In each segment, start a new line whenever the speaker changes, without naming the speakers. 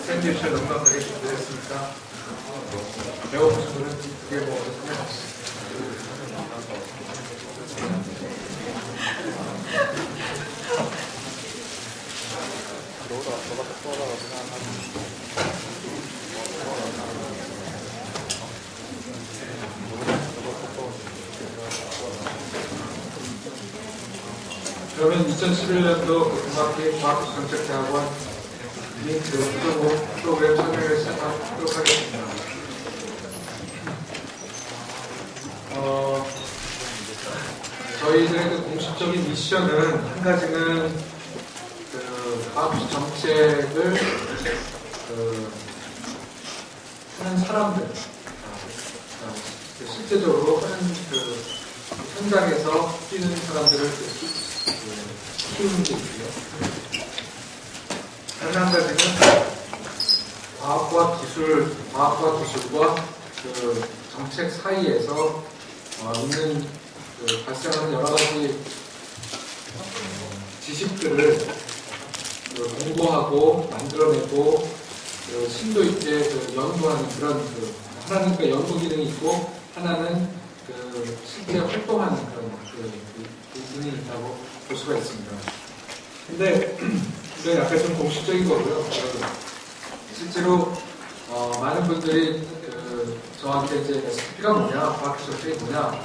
샌드위치를 넉넉하게 준비했으니까 배고프신 분은 두개 먹어서 상관없어요. 그러면 2011년도 국마키 과학정책대학원 링크 프로그램 참여를 시작하도록 하겠습니다. 저희들의 그 공식적인 미션은 한 가지는 그 과학 정책을 하는 사람들, 실제적으로 하는 그 현장에서 뛰는 사람들을 키우는 게 있고요. 다른 한 가지는 과학과 기술과 그 정책 사이에서 있는 그 발생하는 여러 가지 지식들을 공부하고 만들어내고 심도 있게 연구하는 그런 하나는 그 연구 기능이 있고 하나는 그 실제 활동하는 그런 기능이 있다고 볼 수가 있습니다. 근데 이건 약간 좀 공식적인 거고요. 실제로 많은 분들이 저한테 이제 SP가 뭐냐, 과학기술이 뭐냐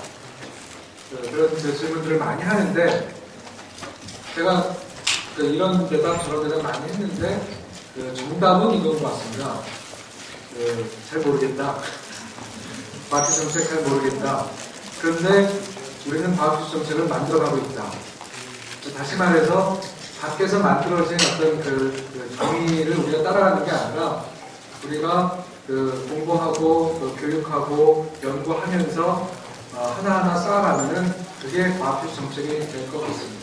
그런 질문들을 많이 하는데 제가 이런 대답 저런 대답 많이 했는데 정답은 이건 것 같습니다. 잘 모르겠다. 과학기술 정책 잘 모르겠다. 그런데 우리는 과학기술 정책을 만들어가고 있다. 다시 말해서 밖에서 만들어진 어떤 그 정의를 우리가 따라가는 게 아니라 우리가 공부하고 교육하고 연구하면서 하나하나 쌓아가면은 그게 과학기술 정책이 될 것 같습니다.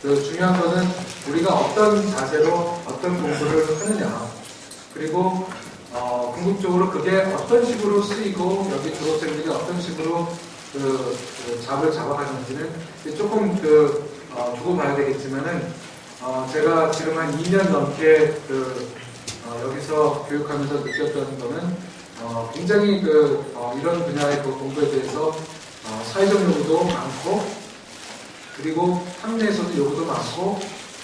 그래서 중요한 거는 우리가 어떤 자세로 어떤 공부를 하느냐, 그리고 궁극적으로 그게 어떤 식으로 쓰이고 여기 졸업생들이 어떤 식으로 잡을 잡아가는지는 조금 두고 봐야 되겠지만은 제가 지금 한 2년 넘게 여기서 교육하면서 느꼈던 거는 굉장히 이런 분야의 공부에 대해서 사회적 요구도 많고, 그리고 학내에서도 요구도 많고,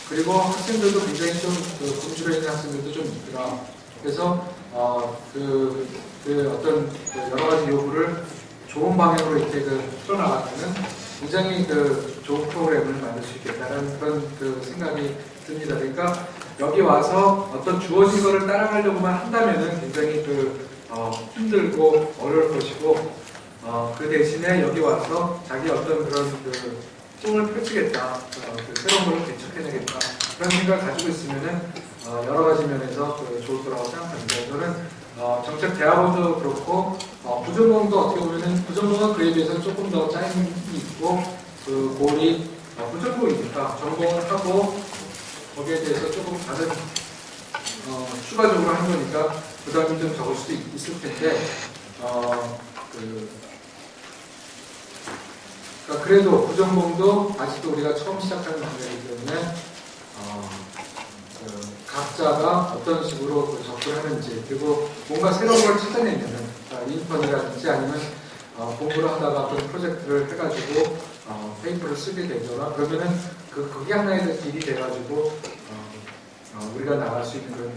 그리고 학생들도 굉장히 좀 군주로 있는 학생들도 좀 있더라. 그래서 어떤 여러 가지 요구를 좋은 방향으로 이렇게 풀어나가면은 굉장히 좋은 프로그램을 만들 수 있겠다는 그런 생각이 듭니다. 그러니까 여기 와서 어떤 주어진 거를 따라가려고만 한다면은 굉장히 힘들고 어려울 것이고, 그 대신에 여기 와서 자기 어떤 그런 꿈을 펼치겠다, 새로운 걸 개척해내겠다, 그런 생각을 가지고 있으면은 여러 가지 면에서 좋을 거라고 생각합니다. 저는 정책 대학원도 그렇고 부전공도 어떻게 보면은 부전공은 그에 비해서는 조금 더 짜임이 있고 고리 부전공이니까 전공을 하고 거기에 대해서 조금 다른 추가적으로 한 거니까 부담이 좀 적을 수도 있을 텐데 그러니까 그래도 부전공도 아직도 우리가 처음 시작하는 단계이기 때문에 각자가 어떤 식으로 접근하는지, 그리고 뭔가 새로운 걸 찾아내면은 인턴이라든지 아니면 공부를 하다가 어떤 프로젝트를 해가지고 페이퍼를 쓰게 되거나 그러면은 그게 하나의 길이 돼가지고 우리가 나갈 수 있는 그런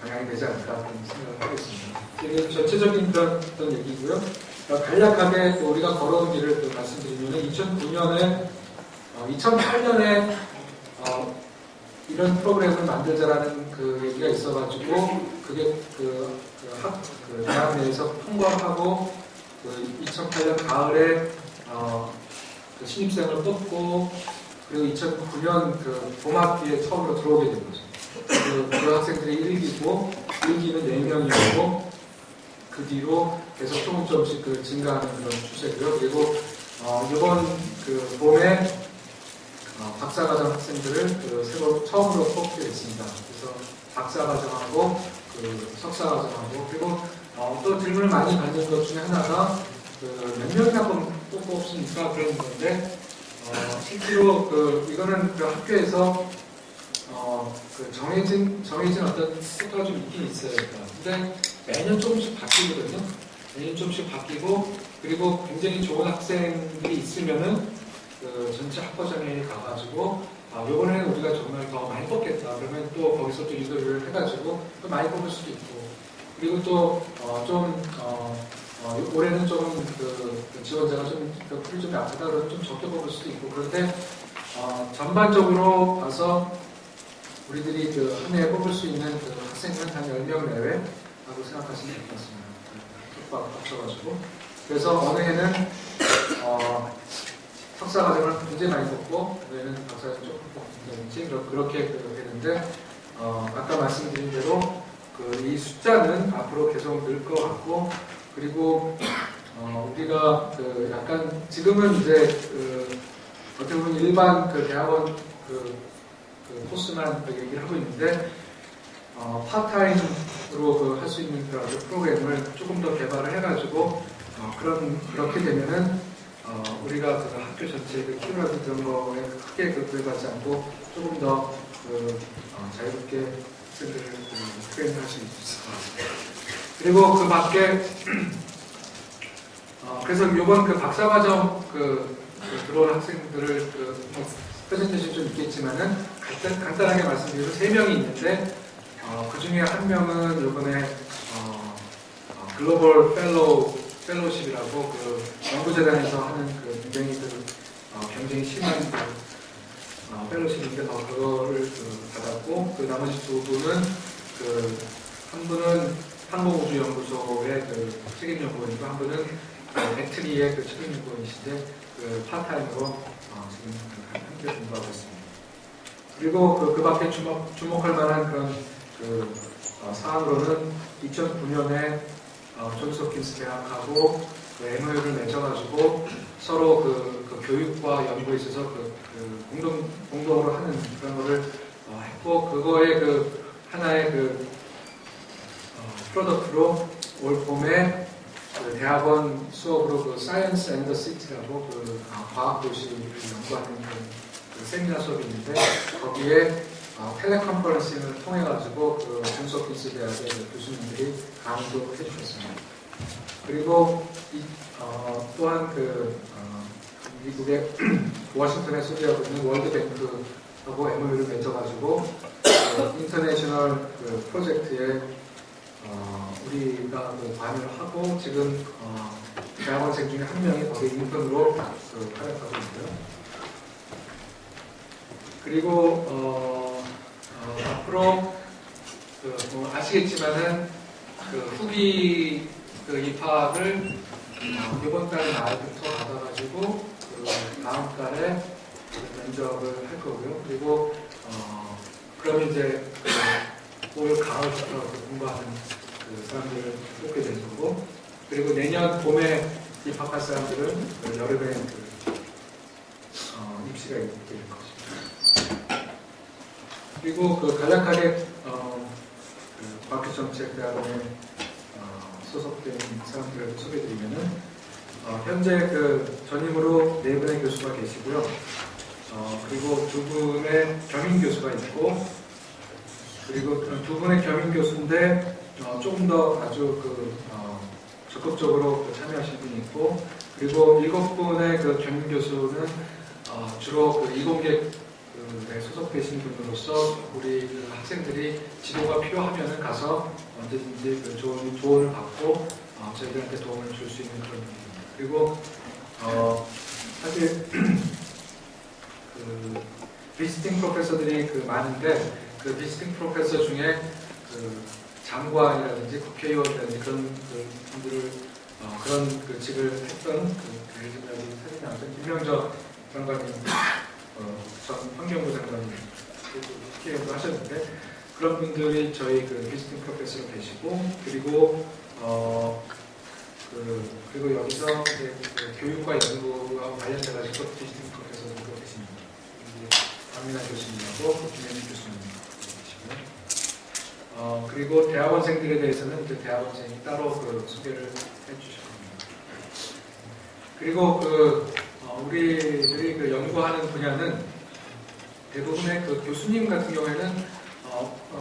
방향이 되지 않을까 그런 생각을 하고 있습니다. 이게 전체적인 그런 얘기고요. 간략하게 또 우리가 걸어온 길을 말씀드리면은 2008년에 이런 프로그램을 만들자라는 얘기가 있어가지고 그게 대학 내에서 통과를 하고 2008년 가을에 신입생을 뽑고 그리고 2009년 봄학기에 처음으로 들어오게 된 거죠. 그 학생들이 1기는 4명이었고 그 뒤로 계속 조금씩 증가하는 그런 추세고요. 그리고 이번 봄에 박사과정 학생들을 새로 처음으로 뽑게 됐습니다. 그래서 박사과정하고 석사과정하고 그리고 또 질문을 많이 받는 것 중에 하나가 몇 명이나 뽑습니까? 그런 건데 실제로 이거는 학교에서 그 정해진 어떤 속도가 좀 있긴 있어요. 근데 매년 조금씩 바뀌거든요. 매년 조금씩 바뀌고, 그리고 굉장히 좋은 학생들이 있으면은 그 전체 학과장에 가가지고 요번에는 우리가 정말 더 많이 뽑겠다. 그러면 또 거기서 또 유도를 해가지고 또 많이 뽑을 수도 있고, 그리고 또 올해는 조금 그 지원자가 좀 풀이 좀 약하다 그러면 좀 적게 뽑을 수도 있고, 그런데 전반적으로 봐서 우리들이 그 한 해에 뽑을 수 있는 그 학생은 한 10명 내외라고 생각하시면 될 것 같습니다. 촉박 합쳐가지고. 그래서 어느 해는 석사 과정을 굉장히 많이 뽑고, 어느 해는 박사를 조금 뽑는다든지 그렇게 되는데, 아까 말씀드린 대로 이 숫자는 앞으로 계속 늘 것 같고, 그리고 우리가 그 약간 지금은 이제 어떻게 보면 일반 그 대학원 그 코스만 얘기를 하고 있는데, 파트타임으로 할 수 있는 그런 프로그램을 조금 더 개발을 해가지고 그렇게 되면은 우리가 그 학교 전체의 그 키우라든지 그런 거에 크게 구애받지 않고 조금 더 자유롭게 학생들을 트레이닝할 수 있을 것 같습니다. 그리고 그 밖에 그래서 이번 그 박사과정 들어온 학생들을 프레젠테이션 좀 있겠지만은 간단하게 말씀드리면 3명이 있는데, 그 중에 한 명은 이번에 글로벌 펠로우십이라고 그 연구재단에서 하는 굉장히 심한 펠로우십인데 그거를 받았고, 그 나머지 2분은 한 분은 항공우주연구소의 책임연구원이고, 한 분은 배터리의 책임연구원이신데 파트타임으로 지금 함께 공부하고 있습니다. 그리고 그 밖에 주목할 만한 그런 사안으로는 2009년에 존스 홉킨스 대학하고 MOU를 맺어가지고 서로 그 교육과 연구에 있어서 공동으로 하는 그런 거를 했고, 그거의 하나의 프로덕트로 올 봄에 대학원 수업으로 Science and the City라고 과학 도시를 연구하는 세미나 수업이 있는데, 거기에 텔레컨퍼런싱을 통해가지고 존스 홉킨스 대학의 교수님들이 강의도 해주셨습니다. 그리고 또한 미국의 워싱턴에 소재하고 있는 월드뱅크하고 MOU를 맺어가지고 인터내셔널 프로젝트에 우리가 관여를 하고, 지금 대학원생 중에 한 명이 거기 인턴으로 활약하고 있고요. 그리고 앞으로 아시겠지만은 후기 입학을 이번 달 말부터 받아가지고 다음 달에 면접을 할 거고요. 그리고 그러면 이제 올 가을부터 공부하는 사람들을 뽑게 되는 거고, 그리고 내년 봄에 입학할 사람들은 여름에 입시가 있게 될 것입니다. 그리고 간략하게 과학기정책대학원에 소속된 사람들을 소개해드리면은, 현재 전임으로 4분의 교수가 계시고요. 그리고 2분의 겸임 교수가 있고, 그리고 2분의 겸임 교수인데 조금 더 아주 적극적으로 참여하신 분이 있고, 그리고 7분의 겸임 교수는 주로 이공계에 소속되신 분으로서 우리 학생들이 지도가 필요하면은 가서 언제든지 조언을 받고 저희들한테 도움을 줄 수 있는 그런 분입니다. 그리고 사실 비지팅 프로페서들이 많은데, 비지팅 프로페서 중에 장관이라든지 국회의원이라든지 그런 분들을 그런 직을 했던 지금까지 사진 나왔던 김명적 장관님, 전 환경부 장관님 국회의원도 하셨는데, 그런 분들이 저희 비지팅 프로페서로 계시고, 그리고 그리고 여기서 이제 교육과 연구와 관련돼가지고 비지팅 프로페서들도 계십니다. 박민아 교수님하고 김현희 교수님 계시고요. 그리고 대학원생들에 대해서는 대학원생이 따로 소개를 해주실 겁니다. 그리고 우리들이 연구하는 분야는 대부분의 그 교수님 같은 경우에는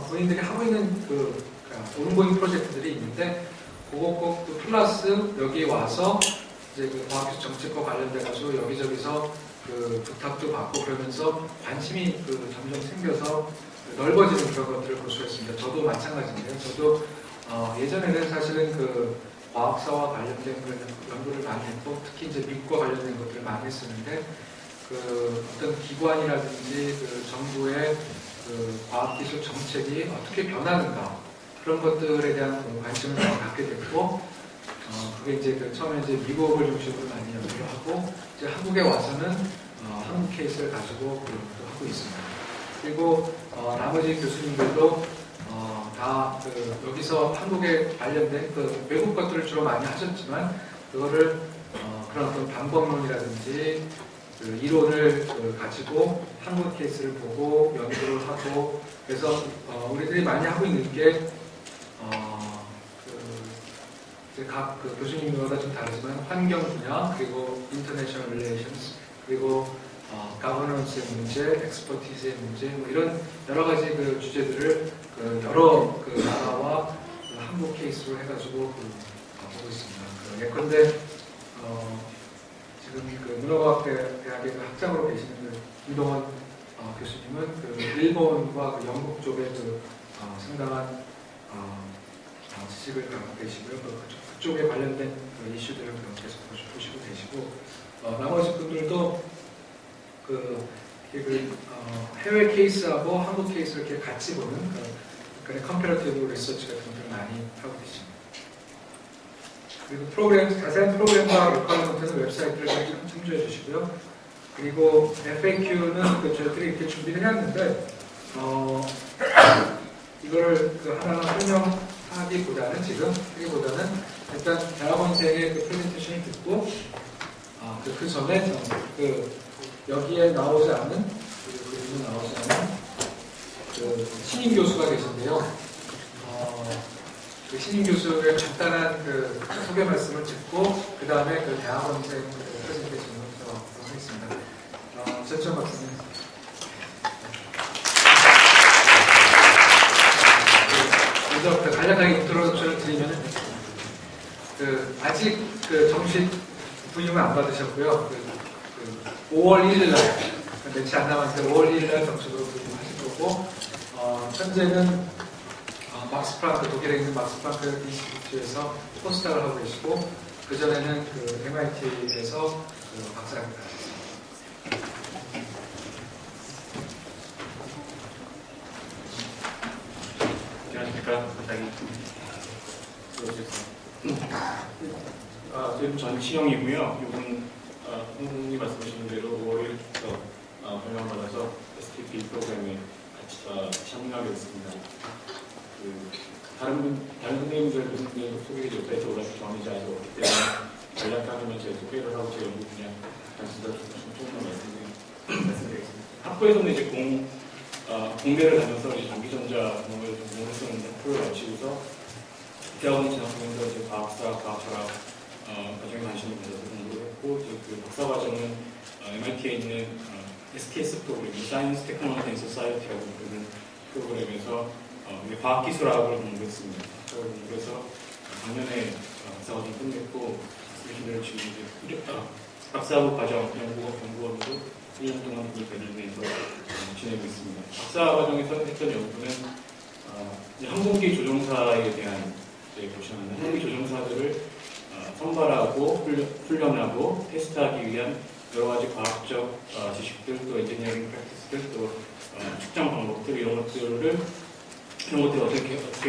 본인들이 하고 있는 온고잉 프로젝트들이 있는데 그거 꼭 플러스 여기 와서 이제 그 과학기술 정책과 관련돼가지고 여기저기서 그 부탁도 받고 그러면서 관심이 점점 생겨서 넓어지는 그런 것들을 볼 수가 있습니다. 저도 마찬가지인데요. 저도 예전에는 사실은 그 과학사와 관련된 그런 연구를 많이 했고 특히 이제 미국과 관련된 것들을 많이 했었는데 그 어떤 기관이라든지 그 정부의 그 과학기술 정책이 어떻게 변하는가 그런 것들에 대한 관심을 많이 갖게 됐고 그게 이제 처음에 이제 미국을 중심으로 많이 연구를 하고 이제 한국에 와서는 한국 케이스를 가지고 그것도 하고 있습니다. 그리고 나머지 교수님들도 다 여기서 한국에 관련된 외국 것들을 주로 많이 하셨지만 그거를 그런 어떤 방법론이라든지 이론을 가지고 한국 케이스를 보고 연구를 하고 그래서 우리들이 많이 하고 있는 게 각 교수님마다 좀 다르지만 환경 분야 그리고 인터내셔널 릴레이션스 그리고 가버넌스의 문제, 엑스퍼티즈의 문제 뭐 이런 여러 가지 그 주제들을 여러 나라와 한국 케이스로 해가지고 보고 있습니다. 예컨대 지금 문화과학대학의 학장으로 계시는 김동원 교수님은 일본과 영국 쪽에 상당한 지식을 갖고 계시고요. 그쪽에 관련된 이슈들을 계속 보시고 계시고 나머지 분들도 해외 케이스하고 한국 케이스를 이렇게 같이 보는 그런 컴패러티브 리서치 같은 것들을 많이 하고 계십니다. 그리고 자세한 프로그램과 리ኳ어먼트는 웹사이트를 참조해 주시고요. 그리고 FAQ는 저희들이 이렇게 준비를 해놨는데 이거를 하나하나 설명하기보다는 일단 대학원생의 프레젠테이션을 듣고 그 전에 여기에 나오지 않는 그림은 나오지 않는 신임 교수가 계신데요. 그 신임 교수의 간단한 소개 말씀을 듣고 그 다음에 대학원생 프레젠테이션을 하도록 하겠습니다. 전천 박사님. 먼저 간략하게 인트로덕션을 드리면 아직 정식 부임을 안 받으셨고요. 5월 1일 날 며칠 안 남았는데 5월 1일 날 정식으로 부임하실 거고 현재는 막스 플랑크 독일에 있는 막스 플랑크 인스티튜트에서 포스닥을 하고 계시고 그 전에는 MIT에서 박사학위를 하셨습니다.
안녕하십니까. 부탁이 저는 전치영이고요. 이분 선생님이 말씀하신 대로 5월부터 발령받아서 STP 프로그램에 같이 참여하게 됐습니다. 다른 선생님들 소개해 웹사이트에 올라가기 전이지 아직 없기 때문에 간략하게만 제 소개를 하고 제 연구 분야 조금만 말씀드리겠습니다. 학부에서는 이제 공대를 다녀서 이제 전기전자 공부를 했었는데 학부를 마치고서 대학원 진학하면서 이제 과학사, 과학철학 과정에 관심을 가져서 공부를 했고 그 박사 과정은 MIT에 있는 STS 프로그램, Science, Technology and Society라고 부르는 프로그램에서 과학기술학을 공부했습니다. 그걸 공부해서 작년에 박사 과정 끝냈고 교수님들 지금 이제 박사학위 과정 연구원으로 1년 동안 베를린에서 지내고 있습니다. 박사 과정에서 했던 연구는 항공기 조종사에 대한 보시면 항공기 조종사들을 선발하고 훈련하고 테스트하기 위한 여러 가지 과학적 지식들 또 엔지니어링 프랙티스들 또 측정 방법들 이런 것들이 어떻게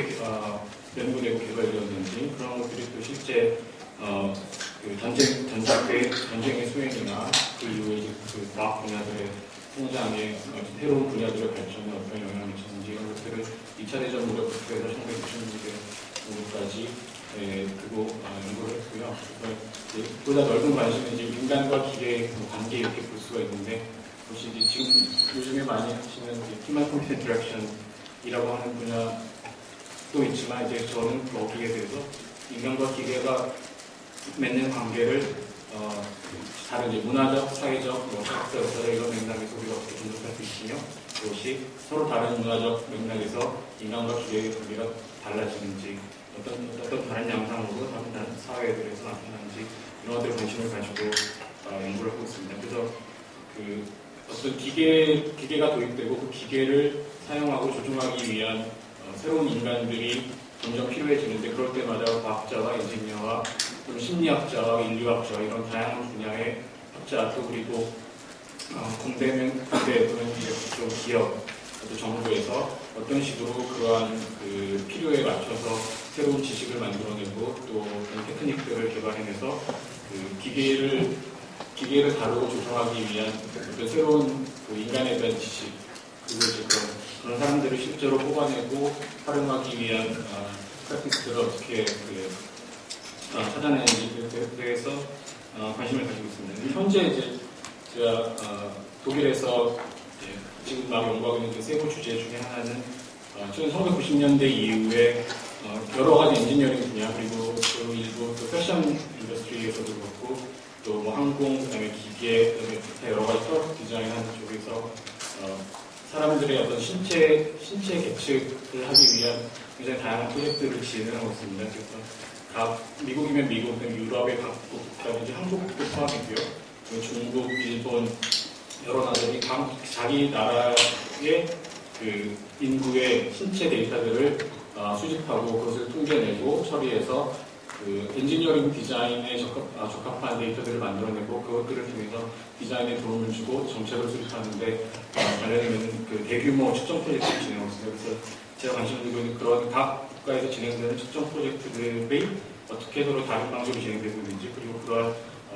연구되고 개발되었는지 그런 것들이 또 실제 전쟁의 수행이나 그 이후에 과학 분야들의 성장에 새로운 분야들의 발전에 어떤 영향을 미쳤는지 이런 것들을 2차 대전 무렵부터 해서 1960년대 그거 연구를 했고요. 보다 넓은 관심은 이제 인간과 기계의 관계 이렇게 볼 수가 있는데 혹시 지금 요즘에 많이 하시는 Human Computer Interaction이라고 하는 분야도 있지만 이제 저는 거기에 대해서 인간과 기계가 맺는 관계를 다른 이제 문화적, 사회적, 사회적 이런 맥락에서 우리가 어떻게 분석할 수 있으며 그것이 서로 다른 문화적 맥락에서 인간과 기계의 관계가 달라지는지 어떤 다른 양상으로 다른 사회들에서 나타나는지 이런 것들에 관심을 가지고 연구를 하고 있습니다. 그래서 그 어떤 기계가 도입되고 그 기계를 사용하고 조종하기 위한 새로운 인간들이 점점 필요해지는데 그럴 때마다 과학자와 엔지니어와 또 심리학자와 인류학자 이런 다양한 분야의 학자 또 그리고 공대 또는 또 기업 또 정부에서 어떤 식으로 그러한 그 필요에 맞춰서 새로운 지식을 만들어내고 또 그런 테크닉들을 개발해내서 그 기계를 다루고 조종하기 위한 어떤 새로운 그 인간에 대한 지식 그리고 이제 그런 사람들을 실제로 뽑아내고 활용하기 위한 프랙티스들을 어떻게 찾아내는지에 대해서 관심을 가지고 있습니다. 현재 이제 제가 독일에서 지금 막 연구하고 있는 그 세부 주제 중에 하나는 1990년대 이후에 여러 가지 엔지니어링 분야 그리고 또 일부 또 패션 인더스트리에서도 그렇고 또 뭐 항공 그다음에 기계 그다음에 기타 여러 가지 프로덕트 디자인하는 쪽에서 사람들의 어떤 신체 계측을 하기 위한 굉장히 다양한 프로젝트를 진행하고 있습니다. 그래서 각 미국이면 미국, 유럽의 각국, 그다음에 이제 한국도 포함이고요. 중국, 일본 여러 나라들이 각 자기 나라의 그 인구의 신체 데이터들을 수집하고 그것을 통계내고 처리해서 그 엔지니어링 디자인에 적합한 데이터들을 만들어내고 그것들을 통해서 디자인에 도움을 주고 정책을 수립하는데 관련된 그 대규모 측정 프로젝트를 진행하고 있습니다. 그래서 제가 관심을 두고 있는 그런 각 국가에서 진행되는 측정 프로젝트들이 어떻게 서로 다른 방식으로 진행되고 있는지 그리고 그러한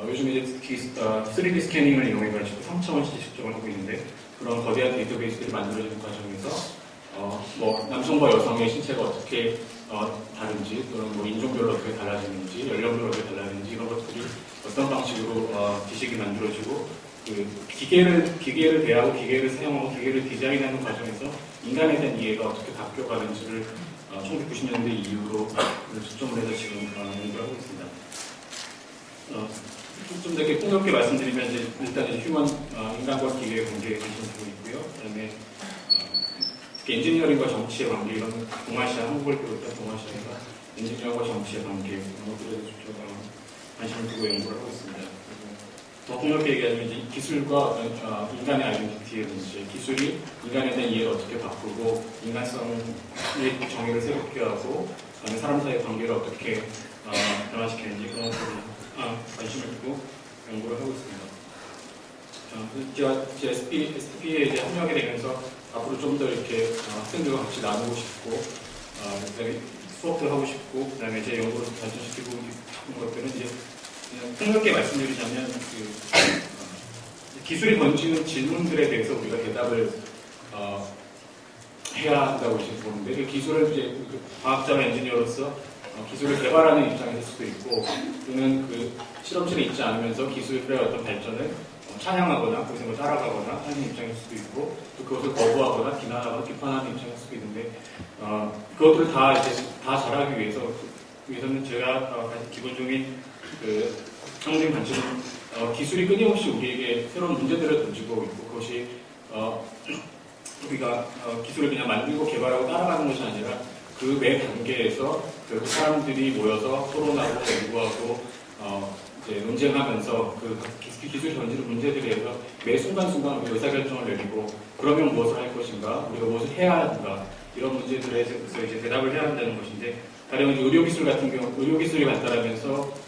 요즘 이제 3D 스캐닝을 이용해가지고 3차원 시제 측정을 하고 있는데 그런 거대한 데이터베이스들이 만들어지는 과정에서 뭐 남성과 여성의 신체가 어떻게 다른지 또는 뭐 인종별로 어떻게 달라지는지 연령별로 어떻게 달라지는지 이런 것들이 어떤 방식으로 지식이 만들어지고 그 기계를 대하고 기계를 사용하고 기계를 디자인하는 과정에서 인간에 대한 이해가 어떻게 바뀌어가는지를 1990년대 이후로 초점을 해서 지금 연구를 하고 있습니다. 좀 더 이렇게 폭넓게 말씀드리면 이제 일단 이제 인간과 기계의 관계에 관심 두고 있고요. 그다음에 엔지니어링과 정치의 관계 이런 동아시아 한국을 비롯한 동아시아에서 엔지니어링과 정치의 관계 이런 것들에 대해서 관심을 두고 연구를 하고 있습니다. 더 폭넓게 얘기하자면 이제 기술과 인간의 아이덴티티의 문제, 기술이 인간에 대한 이해를 어떻게 바꾸고 인간성의 정의를 새롭게 하고 사람 사이의 관계를 어떻게 변화시키는지 그런 것들을 관심을 두고 연구를 하고 있습니다. 제가 STP에 이제 합류하게 되면서 앞으로 좀 더 이렇게 학생들과 같이 나누고 싶고, 그다음에 수업도 하고 싶고, 그다음에 제 연구를 발전시키고 싶은 것들은 이제 그냥 폭넓게 말씀드리자면 기술이 던지는 질문들에 대해서 우리가 대답을 해야 한다고 보는데 그 기술을 이제 과학자나 엔지니어로서 기술을 개발하는 입장일 수도 있고 또는 그 실험실에 있지 않으면서 기술의 어떤 발전을 찬양하거나 거기서 따라가거나 하는 입장일 수도 있고 또 그것을 거부하거나 비난하거나 비판하는 입장일 수도 있는데 그것들을 다 잘하기 위해서는 제가 가진 기본적인 그 항상 관심은 기술이 끊임없이 우리에게 새로운 문제들을 던지고 있고 그것이 우리가 기술을 그냥 만들고 개발하고 따라가는 것이 아니라 그 매 단계에서 그 사람들이 모여서 토론하고 연구하고 이제 논쟁하면서 그 기술이 던지는 문제들에 대해서 매 순간순간 우리가 의사결정을 내리고 그러면 무엇을 할 것인가, 우리가 무엇을 해야 하는가 이런 문제들에 대해서 이제 대답을 해야 한다는 것인데 가령 이제 의료기술 같은 경우 의료기술이 발달하면서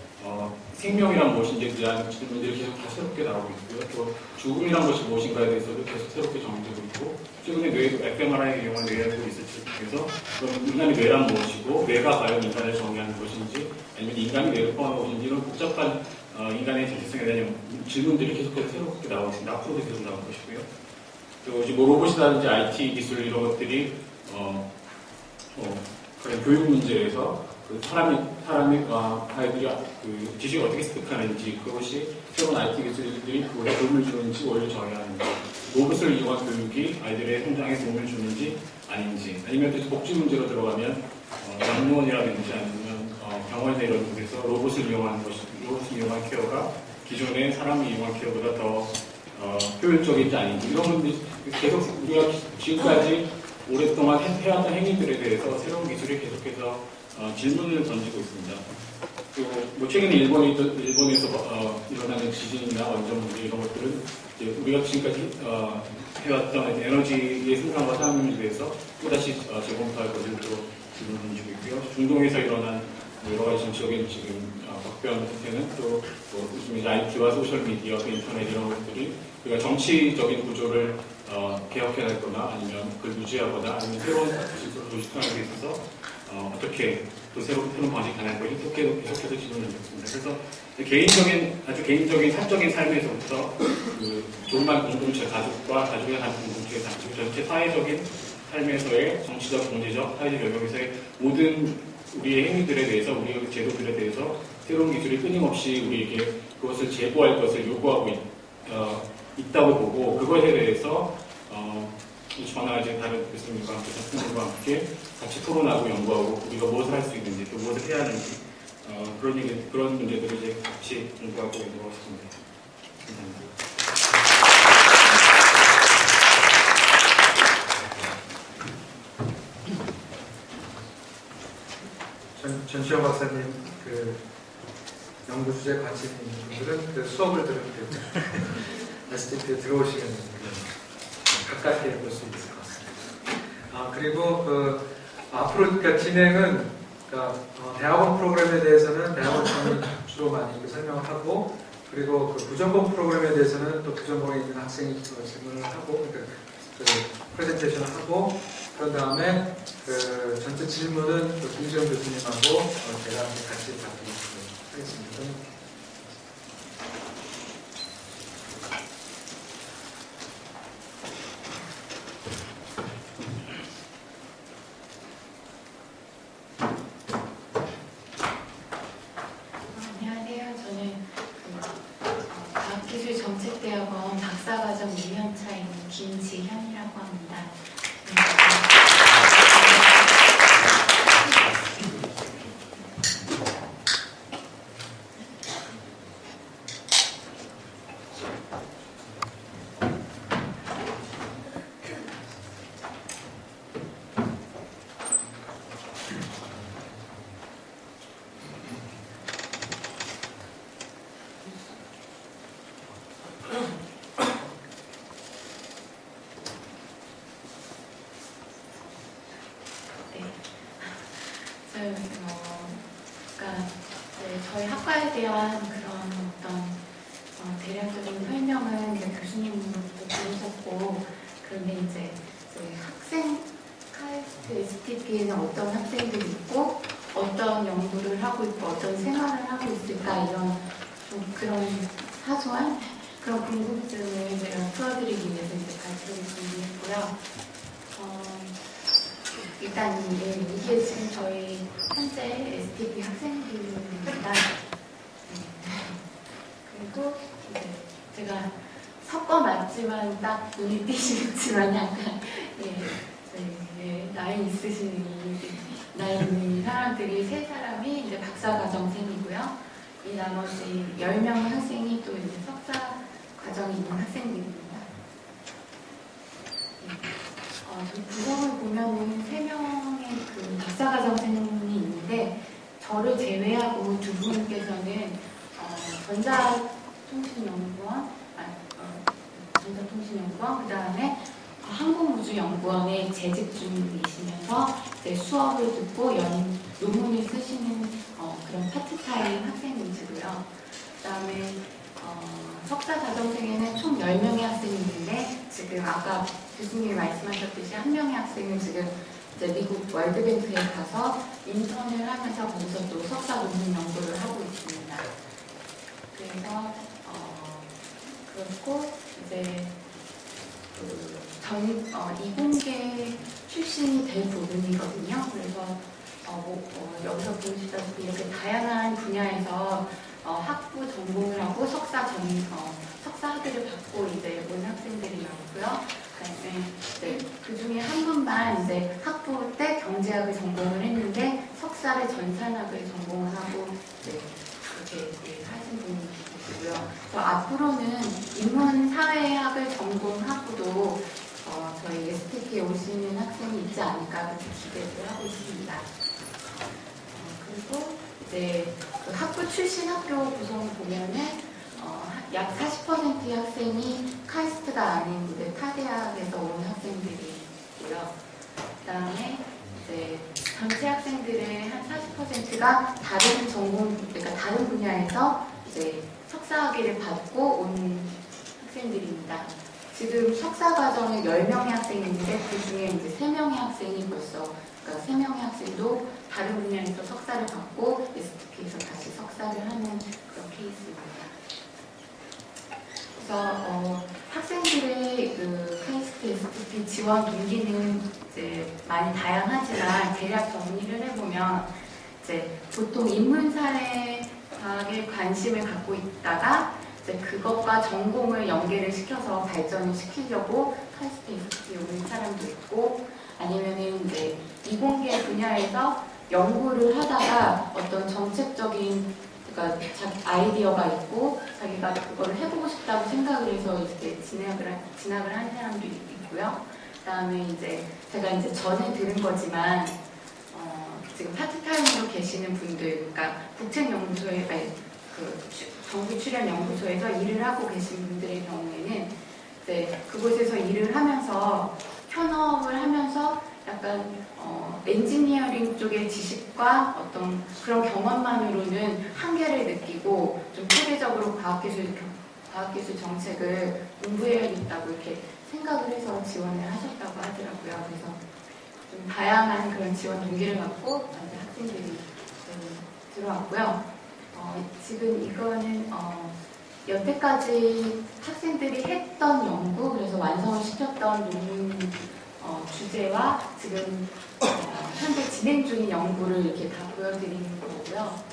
생명이란 무엇인지에 대한 질문들이 계속 다 새롭게 나오고 있고요. 또 죽음이란 것이 무엇인가에 대해서도 계속 새롭게 정의되고 있고 최근에 뇌 fMRI를 이용한 뇌연구 리서치를 통해서 그럼 인간의 뇌란 무엇이고 뇌가 과연 인간을 정의하는 것인지 아니면 인간이 뇌를 포함하는 것인지 이런 복잡한 인간의 정체성에 대한 질문들이 계속해서 새롭게 나오고 있습니다. 앞으로도 계속 나올 것이고요. 또 이제 뭐 로봇이라든지 IT 기술 이런 것들이 그런 교육 문제에서 그 아이들이 그 지식을 어떻게 습득하는지 그것이 새로운 IT 기술들이 그것에 도움을 주는지 오히려 정의하는지 로봇을 이용한 교육이 아이들의 성장에 도움을 주는지 아닌지 아니면 또 복지 문제로 들어가면 양로원이라든지 아니면 병원이나 이런 곳에서 로봇을 이용한 케어가 기존의 사람이 이용한 케어보다 더 효율적인지 아닌지 이런 분들이 계속 우리가 지금까지 오랫동안 해왔던 행위들에 대해서 새로운 기술이 계속해서 질문을 던지고 있습니다. 뭐 최근에 일본에서 일어나는 지진이나 원전 문제 이런 것들은 이제 우리가 지금까지 해왔던 에너지의 생산과 사용에 대해서 또다시 재검토할 것을 질문 던지고 있고요. 중동에서 일어난 여러 가지 정치적인 지금 박변 상태는 또 요즘 IT와 소셜 미디어, 인터넷 이런 것들이 우리가 정치적인 구조를 개혁해 나가거나 아니면 그걸 유지하거나 아니면 새로운 기술을 도입하는 데 있어서 어떻게 또 새로운 방식이 가능할 것인지 계속해서 질문을 던졌습니다. 그래서 아주 개인적인 사적인 삶에서부터 그 조그만 공동체 가족과 가족의 한 공동체의 그리고 전체 사회적인 삶에서의 정치적, 경제적, 사회적 영역에서의 모든 우리의 행위들에 대해서, 우리의 제도들에 대해서 새로운 기술이 끊임없이 우리에게 그것을 제보할 것을 요구하고 있다고 보고 그것에 대해서 저나 이제 다른 교수님과 함께 학생들과 함께 같이 토론하고 연구하고 우리가 무엇을 할 수 있는지 또 무엇을 해야 하는지 그런 문제들을 이제 같이 공부하고 연구하고 싶습니다. 감사합니다.
전시영 박사님 그 연구 주제에 관심 있는 분들은 그 수업을 들을 때 STP에 들어오시면 가깝게 볼 수 있을 것 같습니다. 그리고 그 앞으로 그러니까 진행은 그러니까 대학원 프로그램에 대해서는 대학원생이 주로 많이 설명을 하고 그리고 그 부전공 프로그램에 대해서는 또 부전공에 있는 학생이 질문을 하고 그러니까 그 프레젠테이션을 하고 그런 다음에 그 전체 질문은 그 김지영 교수님하고 제가 같이 받도록 하겠습니다.
안녕하세요. 저는 과학기술정책대학원 박사과정 2년차인 김지현이라고 합니다. 저희 학과에 대한 그런 어떤 대략적인 설명은 교수님으로부터 들으셨고, 그런데 이제 저희 학생 카이스트 STP에는 어떤 학생들이 있고, 어떤 연구를 하고 있고, 어떤 생활을 하고 있을까 이런 좀 그런 사소한 그런 궁금증을 제가 풀어드리기 위해서 이제 발표를 준비했고요. 일단 이게 지금 저희 현재 STP 학생들입니다. 그리고 이제 제가 섞어 놨지만 딱 눈이 띄시겠지만 약간 나이 있으신 나이 있는 사람들이 3사람이 이제 박사과정생이고요. 이 나머지 10명의 학생이 또 이제 석사 과정이 있는 학생들입니다. 저희 구성을 보면은 3명의 그 박사과정생이 있는데 저를 제외하고 두 분께서는 전자통신연구원, 그 다음에 항공우주연구원에 재직 중이시면서 이제 수업을 듣고 논문을 쓰시는 그런 파트타임 학생이시고요. 그 다음에 석사과정생에는 총 10명의 학생이 있는데 지금 아까 교수님이 말씀하셨듯이 한 명의 학생은 지금 이제 미국 월드뱅크에 가서 인턴을 하면서 거기서 또 석사 논문 연구를 하고 있습니다. 그래서 그렇고 이제 이공계 출신이 대부분이거든요. 그래서 여기서 보시다시피 이렇게 다양한 분야에서 학부 전공을 하고 석사 학위를 받고 이제 온 학생들이 많고요. 그 중에 한 분만 이제 학부 때 경제학을 전공을 했는데 석사를 전산학을 전공을 하고 이렇게 하신 분이 계시고요. 앞으로는 인문사회학을 전공하고도 저희 STP에 오시는 학생이 있지 않을까 그렇게 기대를 하고 있습니다. 그리고 이제 그 학부 출신 학교 구성을 보면은 약 40%의 학생이 카이스트가 아닌 이제 타 대학에서 온 학생들이 있고요. 그다음에 이제 전체 학생들의 한 40%가 다른 전공, 그러니까 다른 분야에서 이제 석사학위를 받고 온 학생들입니다. 지금 석사 과정에 10명의 학생이 있는데 그 중에 이제 3명의 학생이 벌써, 그러니까 3명의 학생도 다른 분야에서 석사를 받고 STP에서 다시 석사를 하는 그런 케이스입니다. 그래서 학생들의 그 카이스트 STP 지원 동기는 이제 많이 다양하지만 대략 정리를 해보면 이제 보통 인문사회학에 관심을 갖고 있다가 이제 그것과 전공을 연계를 시켜서 발전을 시키려고 카이스트 STP에 오는 사람도 있고 아니면은 이제 이공계 분야에서 연구를 하다가 어떤 정책적인 그러니까 자기 아이디어가 있고 자기가 그거를 해보고 싶다고 생각을 해서 이렇게 진학을 한 사람도 있고요. 그다음에 이제 제가 이제 전에 들은 거지만 지금 파트타임으로 계시는 분들, 그러니까 국책연구소에 그 정부 출연 연구소에서 일을 하고 계신 분들의 경우에는 이제 그곳에서 일을 하면서 현업을 하면서 약간 엔지니어링 쪽의 지식과 어떤 그런 경험만으로는 한계를 느끼고 좀 세계적으로 과학기술 정책을 공부해야겠다고 이렇게 생각을 해서 지원을 하셨다고 하더라고요. 그래서 좀 다양한 그런 지원 동기를 갖고 학생들이 들어왔고요. 지금 이거는 여태까지 학생들이 했던 연구, 그래서 완성을 시켰던 논문 주제와 지금 현재 진행 중인 연구를 이렇게 다 보여드리는 거고요.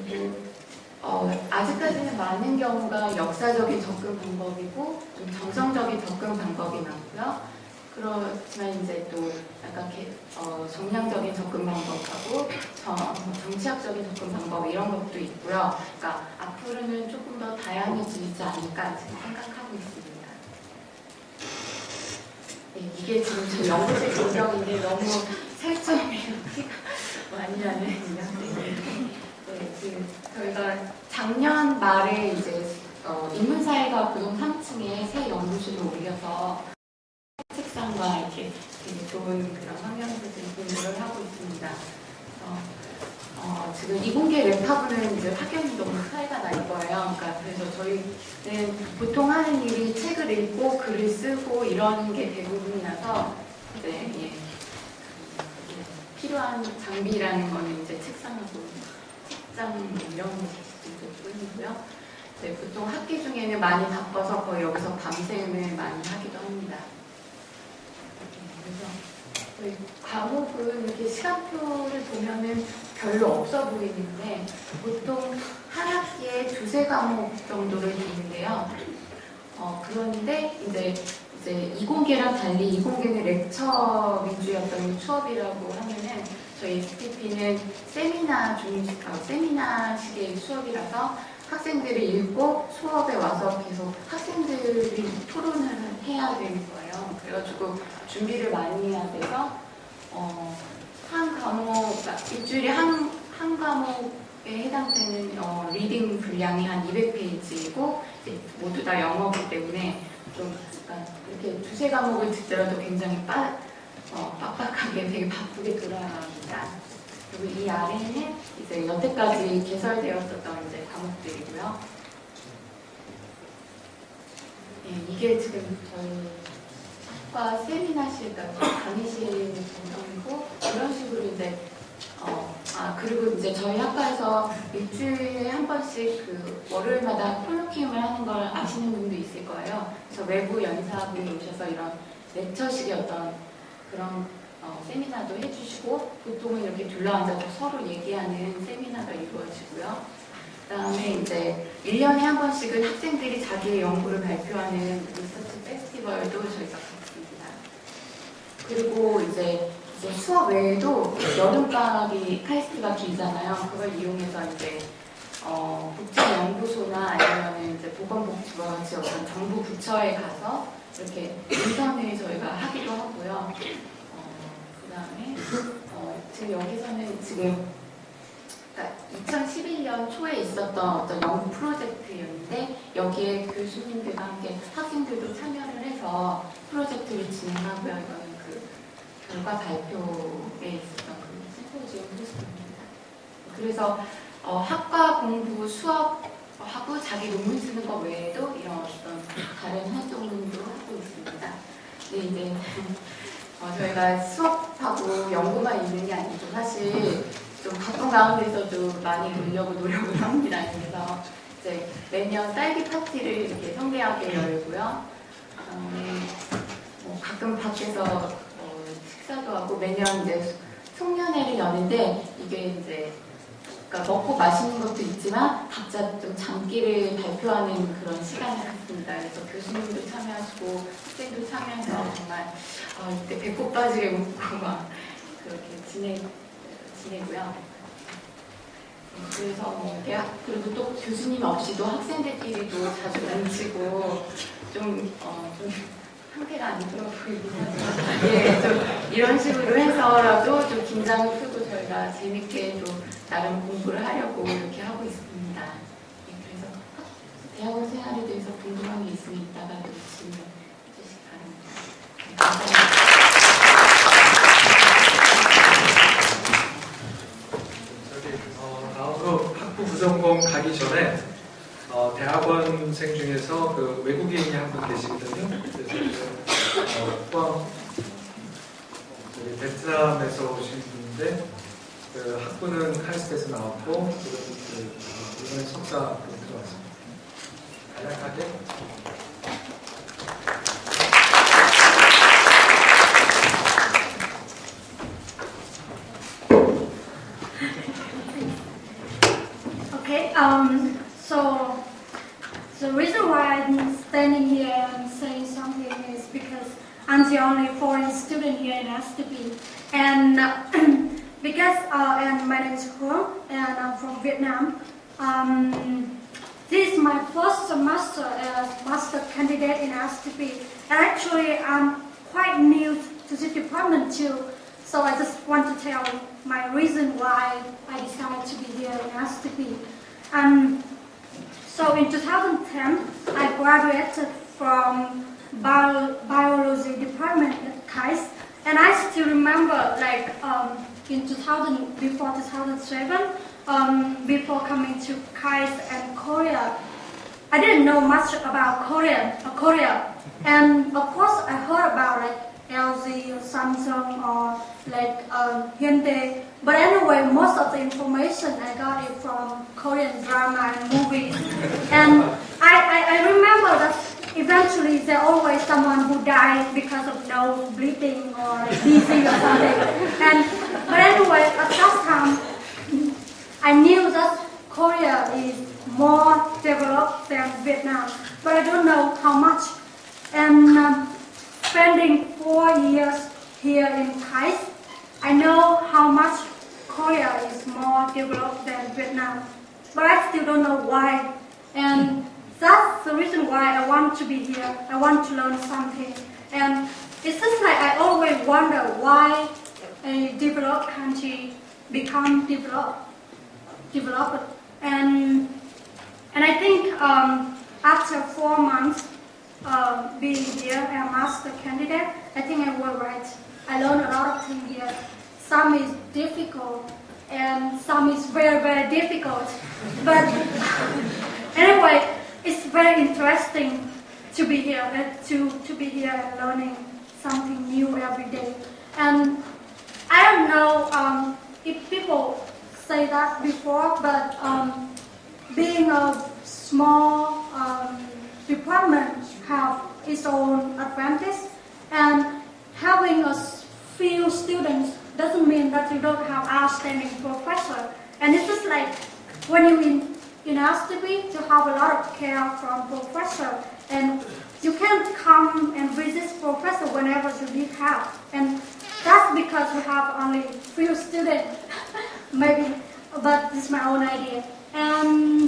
그리고 아직까지는 많은 경우가 역사적인 접근 방법이고 좀 정성적인 접근 방법이 많고요. 그렇지만 이제 또 약간 정량적인 접근 방법하고 정치학적인 접근 방법 이런 것도 있고요. 그러니까 앞으로는 조금 더 다양해지지 않을까 지금 생각하고 있습니다. 네, 이게 지금 저 연구실 조경인데 너무 설정이 티가 많이 나는 학생들. 네, 지금 저희가 작년 말에 이제 인문사회가 부동 3층에 새 연구실을 올려서 책상과 이렇게 되게 좋은 그런 환경에서 지금 공부를 하고 있습니다. 지금 이공계 랩하고는 이제 확연히 너무 차이가 날 거예요. 그러니까 그래서 저희는 보통 하는 일이 책을 읽고 글을 쓰고 이런 게 대부분이라서 이제 필요한 장비라는 거는 이제 책상하고 책장 이런 것뿐이고요. 네, 보통 학기 중에는 많이 바빠서 거의 여기서 밤샘을 많이 하기도 합니다. 그래서 저희 과목은 이렇게 시간표를 보면은 별로 없어 보이는데 보통 한 학기에 2~3과목 정도를 듣는데요. 그런데 이제 이공계랑 달리 이공계는 렉처 위주였던 수업이라고 하면은 저희 STP는 세미나식의 수업이라서 학생들이 읽고 수업에 와서 계속 학생들이 토론을 해야 되는 거예요. 그래가지고 준비를 많이 해야 돼서 한 과목, 일주일에 한 과목에 해당되는 리딩 분량이 한 200페이지이고 모두 다 영어이기 때문에 좀 이렇게 2~3과목을 듣더라도 굉장히 빡빡하게 되게 바쁘게 돌아갑니다. 그리고 이 아래는 이제 여태까지 개설되었었던 이제 과목들이고요. 네, 이게 지금 저희 학과 세미나실, 강의실 구성이고 이런 식으로 이제 그리고 이제 저희 학과에서 일주일에 한 번씩 그 월요일마다 콜로키움을 하는 걸 아시는 분도 있을 거예요. 그래서 외부 연사분이 오셔서 이런 렉처식의 어떤 그런 세미나도 해주시고 보통은 이렇게 둘러앉아서 서로 얘기하는 세미나가 이루어지고요. 그다음에 이제 1년에 한 번씩은 학생들이 자기의 연구를 발표하는 리서치 페스티벌도 저희가 갖습니다. 그리고 이제 수업 외에도 여름방학이 카이스트가 길잖아요. 그걸 이용해서 이제 국제연구소나 아니면 이제 보건복지부와 같이 어떤 정부 부처에 가서 이렇게 인턴을 저희가 하기도 하고요. 그 다음에 지금 여기서는 지금 그러니까 2011년 초에 있었던 어떤 연구 프로젝트였는데 여기에 교수님들과 함께 학생들도 참여를 해서 프로젝트를 진행하고요. 이거는 그 결과 발표에 있었던 그 심포지움 포스터입니다. 그래서 학과 공부, 수업하고 자기 논문 쓰는 것 외에도 이런 어떤 다른 활동도 하고 있습니다. 근데 이제 저희가 수업하고 연구만 있는 게 아니고 사실 좀 바쁜 가운데서도 많이 놀려고 노력을 합니다. 그래서 이제 매년 딸기 파티를 이렇게 성대하게 열고요. 가끔 밖에서 식사도 하고 매년 이제 송년회를 여는데 이게 이제 그러니까 먹고 마시는 것도 있지만 각자 좀 장기를 발표하는 그런 시간을 갖습니다. 그래서 교수님도 참여하시고 학생도 참여해서 정말 이때 배꼽 빠지게 웃고 막 그렇게 지내고요. 그래서 뭐 그리고 또 교수님 없이도 학생들끼리도 자주 뭉치고 좀 상태가 안 좋아 보이긴 하지만 예, 좀 이런 식으로 해서라도 좀 긴장을 풀고 저희가 재밌게 좀 나름 공부를 하려고 이렇게 하고 있습니다. 예, 그래서 대학원 생활에 대해서 궁금한 게 있으면 이따가 또 질문해 주시기 바랍니다. 네, 감사합니다.
다음으로 학부 구성본 가기 전에 대학원생 중에서 그 외국인이 한 분 계시거든요. 그래서 포항 베트남에서 오신 분인데 그 학부는 카이스트에서 나왔고 이번에 석사 들어왔습니다. 간략하게.
Okay, so the reason why I'm standing here and saying something is because I'm the only foreign student here in STP, and because and my name is Huong, and I'm from Vietnam. This is my first semester as master candidate in STP, and actually I'm quite new to the department too. So I just want to tell my reason why I decided to be here in STP. So in 2010, I graduated from biology department at KAIST, and I still remember like in 2000, before 2007, before coming to KAIST and Korea, I didn't know much about Korea, and of course I heard about like LG or Samsung or like Hyundai. But anyway, most of the information I got it from Korean drama and movies. And I remember that eventually there's always someone who died because of nose bleeding or disease or something. But anyway, at that time, I knew that Korea is more developed than Vietnam, but I don't know how much. And spending 4 years here in KAIST, I know how much Korea is more developed than Vietnam, but I still don't know why. And that's the reason why I want to be here. I want to learn something. And it's just like I always wonder why a developed country become developed. And I think after 4 months being here as a master candidate, I think I was right. I learned a lot of things here. Some is difficult and some is very, very difficult. But anyway, it's very interesting to be here, to be here and learning something new every day. And I don't know if people say that before, but being a small department have its own advantage, and having a few students doesn't mean that you don't have outstanding professor. And it's just like when you in STP, you have a lot of care from professor, and you can come and visit professor whenever you need help. And that's because you have only few students, maybe, but this is my own idea. And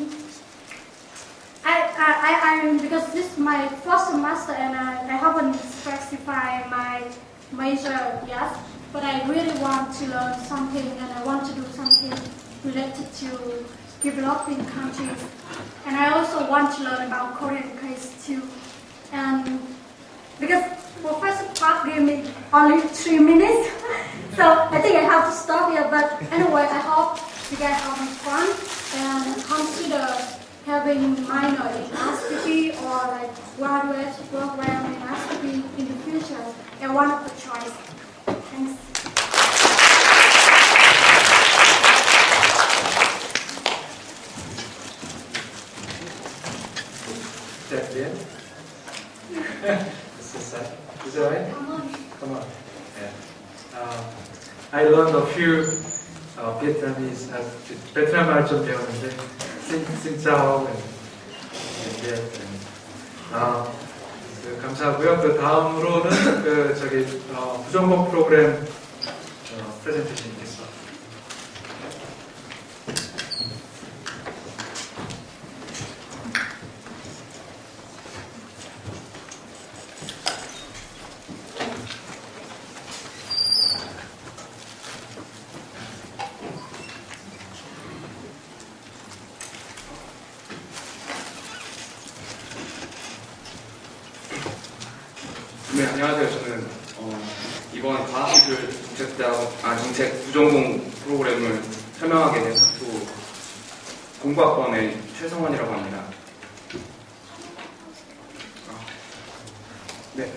this is my first semester and I haven't specified my major yet, but I really want to learn something and I want to do something related to developing countries. And I also want to learn about Korean case too. And because Professor Park gave me only 3 minutes, so I think I have to stop here. But anyway, I hope you guys have fun and consider having minor in SPP or like graduate program in SPP in the future and one of the choice. Thanks.
That's it. This is it. Is that right? Come on. Yeah. I learned a few Vietnamese. 베트남 말 좀 배웠는데, 싱짜오, 감사하고요. 그 다음으로는 부전공 프로그램 프레젠테이션 있겠습니다.
네, 안녕하세요. 저는 이번 과학기술 정책 부전공 프로그램을 설명하게 된 학부 공부학번의 최성원이라고 합니다. 네.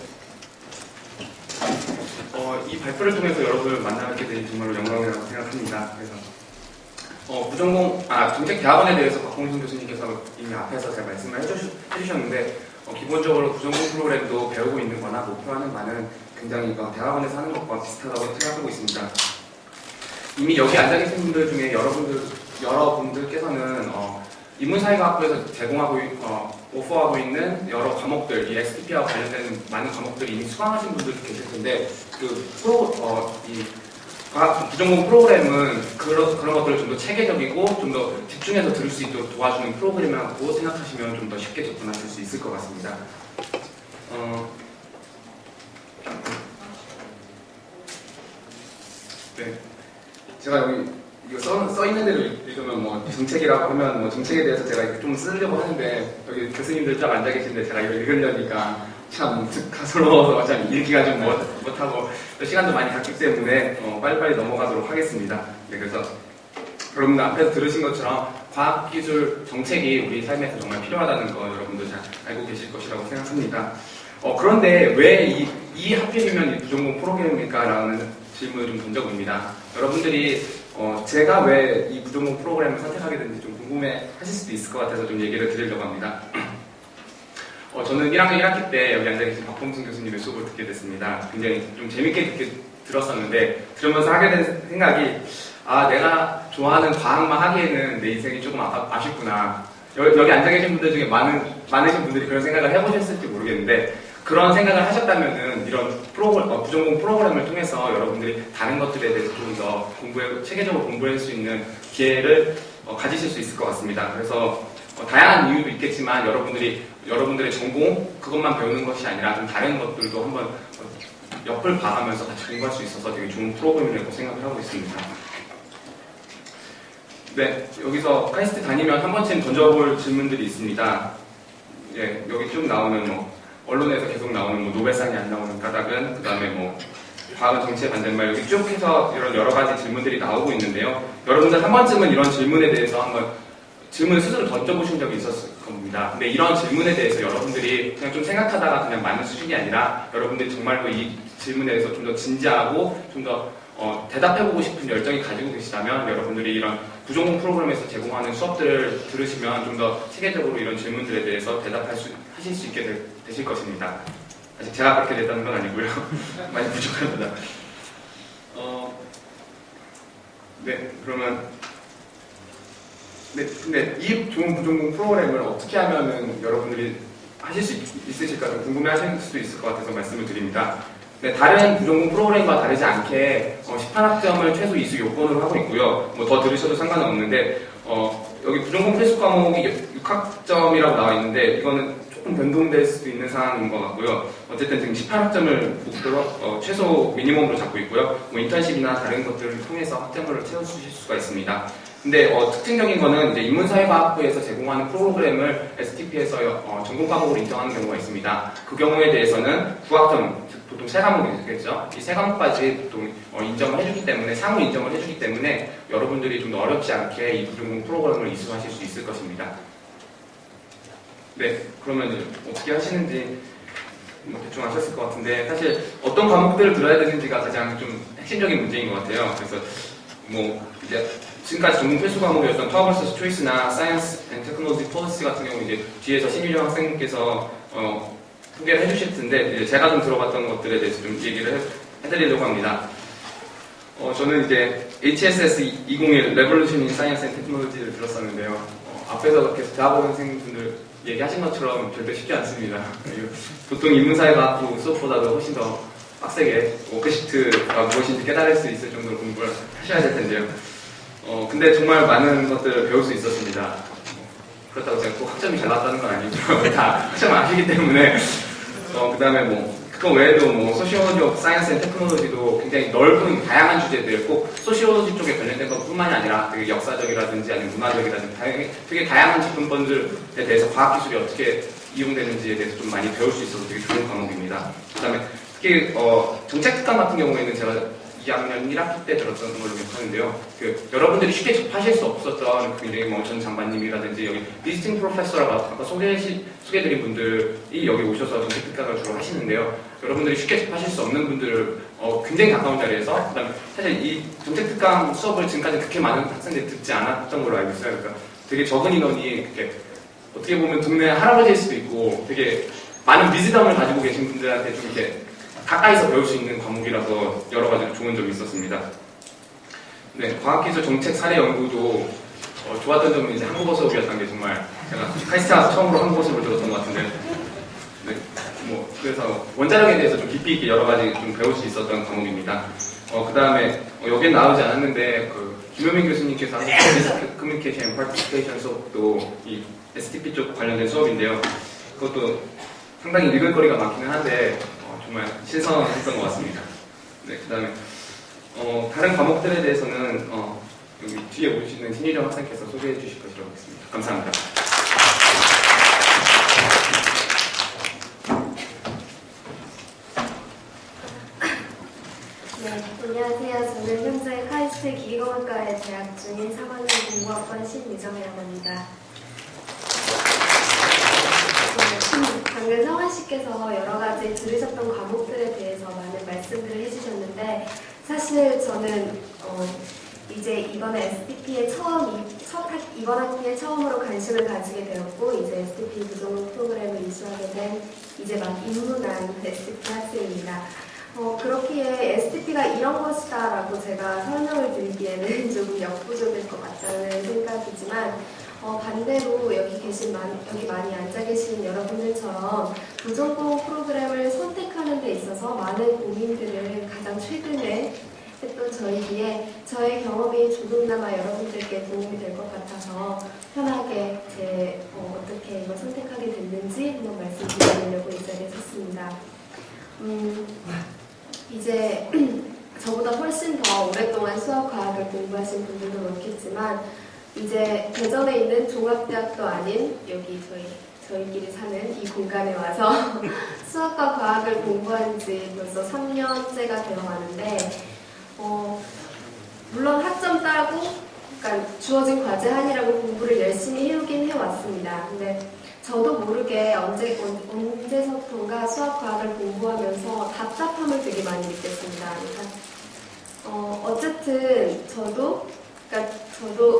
이 발표를 통해서 여러분을 만나게 되니 정말로 영광이라고 생각합니다. 그래서 정책대학원에 대해서 박홍순 교수님께서 이미 앞에서 잘 말씀을 해주셨는데 기본적으로 부전공 프로그램도 배우고 있는 거나 목표하는 바는 굉장히 대학원에서 하는 것과 비슷하다고 생각하고 있습니다. 이미 여기 앉아 계신 분들 중에 여러분들께서는 인문사회과학부에서 오퍼하고 있는 여러 과목들, 이 SPP와 관련된 많은 과목들이 이미 수강하신 분들도 계실 텐데, 부전공 프로그램은 그런 것들을 좀 더 체계적이고 좀 더 집중해서 들을 수 있도록 도와주는 프로그램이라고 생각하시면 좀 더 쉽게 접근하실 수 있을 것 같습니다. 네. 제가 여기 이거 써 있는 대로 읽으면 정책이라고 하면 정책에 대해서 제가 이렇게 좀 쓰려고 하는데 여기 교수님들 쫙 앉아 계신데 제가 이걸 읽으려니까 참 가스러워서 참 읽기가 좀 못하고 시간도 많이 갔기 때문에 빨리빨리 넘어가도록 하겠습니다. 네, 그래서 여러분들 앞에서 들으신 것처럼 과학기술 정책이 우리 삶에서 정말 필요하다는 거 여러분도 잘 알고 계실 것이라고 생각합니다. 그런데 왜 이 하필이면 이 부전공 프로그램입니까? 라는 질문을 좀 던져봅니다. 여러분들이 제가 왜 이 부전공 프로그램을 선택하게 됐는지 좀 궁금해 하실 수도 있을 것 같아서 좀 얘기를 드리려고 합니다. 저는 1학년 1학기 때 여기 앉아 계신 박홍순 교수님의 수업을 듣게 됐습니다. 굉장히 좀 재밌게 들었었는데 들으면서 하게 된 생각이 내가 좋아하는 과학만 하기에는 내 인생이 조금 아쉽구나. 여기 앉아 계신 분들 중에 많으신 분들이 그런 생각을 해보셨을지 모르겠는데 그런 생각을 하셨다면은 이런 부전공 프로그램을 통해서 여러분들이 다른 것들에 대해서 좀 더 체계적으로 공부할 수 있는 기회를 가지실 수 있을 것 같습니다. 그래서 다양한 이유도 있겠지만 여러분들의 전공 그것만 배우는 것이 아니라 좀 다른 것들도 한번 옆을 봐가면서 같이 공부할 수 있어서 되게 좋은 프로그램이라고 생각을 하고 있습니다. 네, 여기서 카이스트 다니면 한 번쯤 던져볼 질문들이 있습니다. 예, 여기 쭉 나오는 언론에서 계속 나오는 노벨상이 안 나오는 까닭은, 그 다음에 과학은 정치의 반대말, 여기 쭉 해서 이런 여러 가지 질문들이 나오고 있는데요. 여러분들 한 번쯤은 이런 질문에 대해서 한번 질문을 스스로 던져보신 적이 있었을 겁니다. 근데 이런 질문에 대해서 여러분들이 그냥 좀 생각하다가 그냥 맞는 수준이 아니라 여러분들이 정말로 이 질문에 대해서 좀 더 진지하고 좀 더 대답해보고 싶은 열정이 가지고 계시다면 여러분들이 이런 부전공 프로그램에서 제공하는 수업들을 들으시면 좀 더 체계적으로 이런 질문들에 대해서 하실 수 있게 되실 것입니다. 아직 제가 그렇게 됐다는 건 아니고요. 많이 부족합니다. 네, 그러면 네, 근데 이 좋은 부전공 프로그램을 어떻게 하면은 여러분들이 하실 수 있으실까 좀 궁금해 하실 수도 있을 것 같아서 말씀을 드립니다. 네, 다른 부전공 프로그램과 다르지 않게 18학점을 최소 이수 요건으로 하고 있고요. 더 들으셔도 상관은 없는데 여기 부전공 필수 과목이 6학점이라고 나와 있는데 이거는 조금 변동될 수도 있는 상황인 것 같고요. 어쨌든 지금 18학점을 목표로 최소 미니멈으로 잡고 있고요. 뭐 인턴십이나 다른 것들을 통해서 학점을 채워주실 수가 있습니다. 근데 특징적인 거는 이제 인문사회과학부에서 제공하는 프로그램을 STP에서 전공 과목으로 인정하는 경우가 있습니다. 그 경우에 대해서는 9학점, 즉 보통 3과목이겠죠. 이 3과목까지 보통 인정을 해주기 때문에, 상호 인정을 해주기 때문에 여러분들이 좀 더 어렵지 않게 이 부전공 프로그램을 이수하실 수 있을 것입니다. 네, 그러면 이제 어떻게 하시는지 뭐 대충 아셨을 것 같은데, 사실 어떤 과목들을 들어야 되는지가 가장 좀 핵심적인 문제인 것 같아요. 그래서 뭐 이제 지금까지 전공 필수 과목이었던 터버스 초이스나 사이언스 앤 테크놀로지 폴리시 같은 경우 이제 뒤에서 신유정 학생님께서 소개를 해주실 텐데, 이제 제가 좀 들어봤던 것들에 대해서 좀 얘기를 해드리려고 합니다. 저는 이제 HSS 201 레볼루션 인 사이언스 앤 테크놀로지를 들었었는데요. 앞에서 그렇게 대학원 선생님분들 얘기하신 것처럼 절대 쉽지 않습니다. 보통 인문사회과학부 수업보다도 훨씬 더 빡세게 워크시트가 무엇인지 깨달을 수 있을 정도로 공부를 하셔야 될 텐데요. 근데 정말 많은 것들을 배울 수 있었습니다. 그렇다고 제가 꼭 학점이 잘 나왔다는 건 아니죠. 다 학점 아시기 때문에. 그 다음에 뭐 그거 외에도 뭐 소시올로지 오브 사이언스 앤 테크놀로지도 굉장히 넓은 다양한 주제들, 꼭 소시올로지 쪽에 관련된 것뿐만이 아니라 되게 역사적이라든지 아니면 문화적이라든지 되게 다양한 접근법들에 대해서 과학기술이 어떻게 이용되는지에 대해서 좀 많이 배울 수 있어서 되게 좋은 과목입니다. 그 다음에 특히 정책특강 같은 경우에는 제가 2학년 1학기 때 들었던 걸로 기억하는데요. 여러분들이 쉽게 접하실 수 없었던 굉장히 전 장관님이라든지 여기 비지팅 프로페서라고 아까 소개해드린 분들이 여기 오셔서 정책특강을 주로 하시는데요. 여러분들이 쉽게 접하실 수 없는 분들을 굉장히 가까운 자리에서, 그다음에 사실 이 정책특강 수업을 지금까지 그렇게 많은 학생들이 듣지 않았던 걸로 알고 있어요. 그러니까 되게 적은 인원이 이렇게 어떻게 보면 동네 할아버지일 수도 있고 되게 많은 위즈덤을 가지고 계신 분들한테 좀 이렇게 가까이서 배울 수 있는 과목이라서 여러 가지로 좋은 점이 있었습니다. 네, 과학기술 정책 사례 연구도 좋았던 점은 이제 한국어 수업이었던 게 정말 제가 카이스트 와서 처음으로 한국어 수업을 들었던 것 같은데, 네, 뭐 그래서 원자력에 대해서 좀 깊이 있게 여러 가지 좀 배울 수 있었던 과목입니다. 그 다음에 여기에 나오지 않았는데 김효민 교수님께서 하는 리스크 커뮤니케이션 앤 파티시페이션 수업도 이 STP 쪽 관련된 수업인데요. 그것도 상당히 읽을 거리가 많기는 한데 정말 신선했던 것 같습니다. 네, 그 다음에 다른 과목들에 대해서는 여기 뒤에 오시는 신희정 학생께서 소개해 주실 것이라고 하겠습니다. 감사합니다.
네, 안녕하세요. 저는 현재 카이스트 기계공학과에 재학 중인 3학년 공부학번 신유정이라고 합니다. 방금 성환 씨께서 여러 가지 들으셨던 과목들에 대해서 많은 말씀들을 해주셨는데, 사실 저는 이제 이번에 STP에 이번 학기에 처음으로 관심을 가지게 되었고, 이제 STP 부전공 프로그램을 이수하게 된 이제 막 입문한 STP 학생입니다. 그렇기에 STP가 이런 것이다라고 제가 설명을 드리기에는 조금 역부족일 것 같다는 생각이지만, 반대로 여기 많이 앉아 계신 여러분들처럼 부전공 프로그램을 선택하는 데 있어서 많은 고민들을 가장 최근에 했던 저희기에 저의 경험이 조금나마 여러분들께 도움이 될 것 같아서 편하게 어떻게 이걸 선택하게 됐는지 한번 말씀드리려고 이 자리에 섰습니다. 이제 저보다 훨씬 더 오랫동안 수학과학을 공부하신 분들도 많겠지만, 이제 대전에 있는 종합대학도 아닌 여기 저희끼리 사는 이 공간에 와서 수학과 과학을 공부한 지 벌써 3년째가 되어가는데, 물론 학점 따고 그러니까 주어진 과제 하느라고 공부를 열심히 해오긴 해왔습니다. 근데 저도 모르게 언제서부턴가 수학과학을 공부하면서 답답함을 되게 많이 느꼈습니다. 그러니까 어쨌든 저도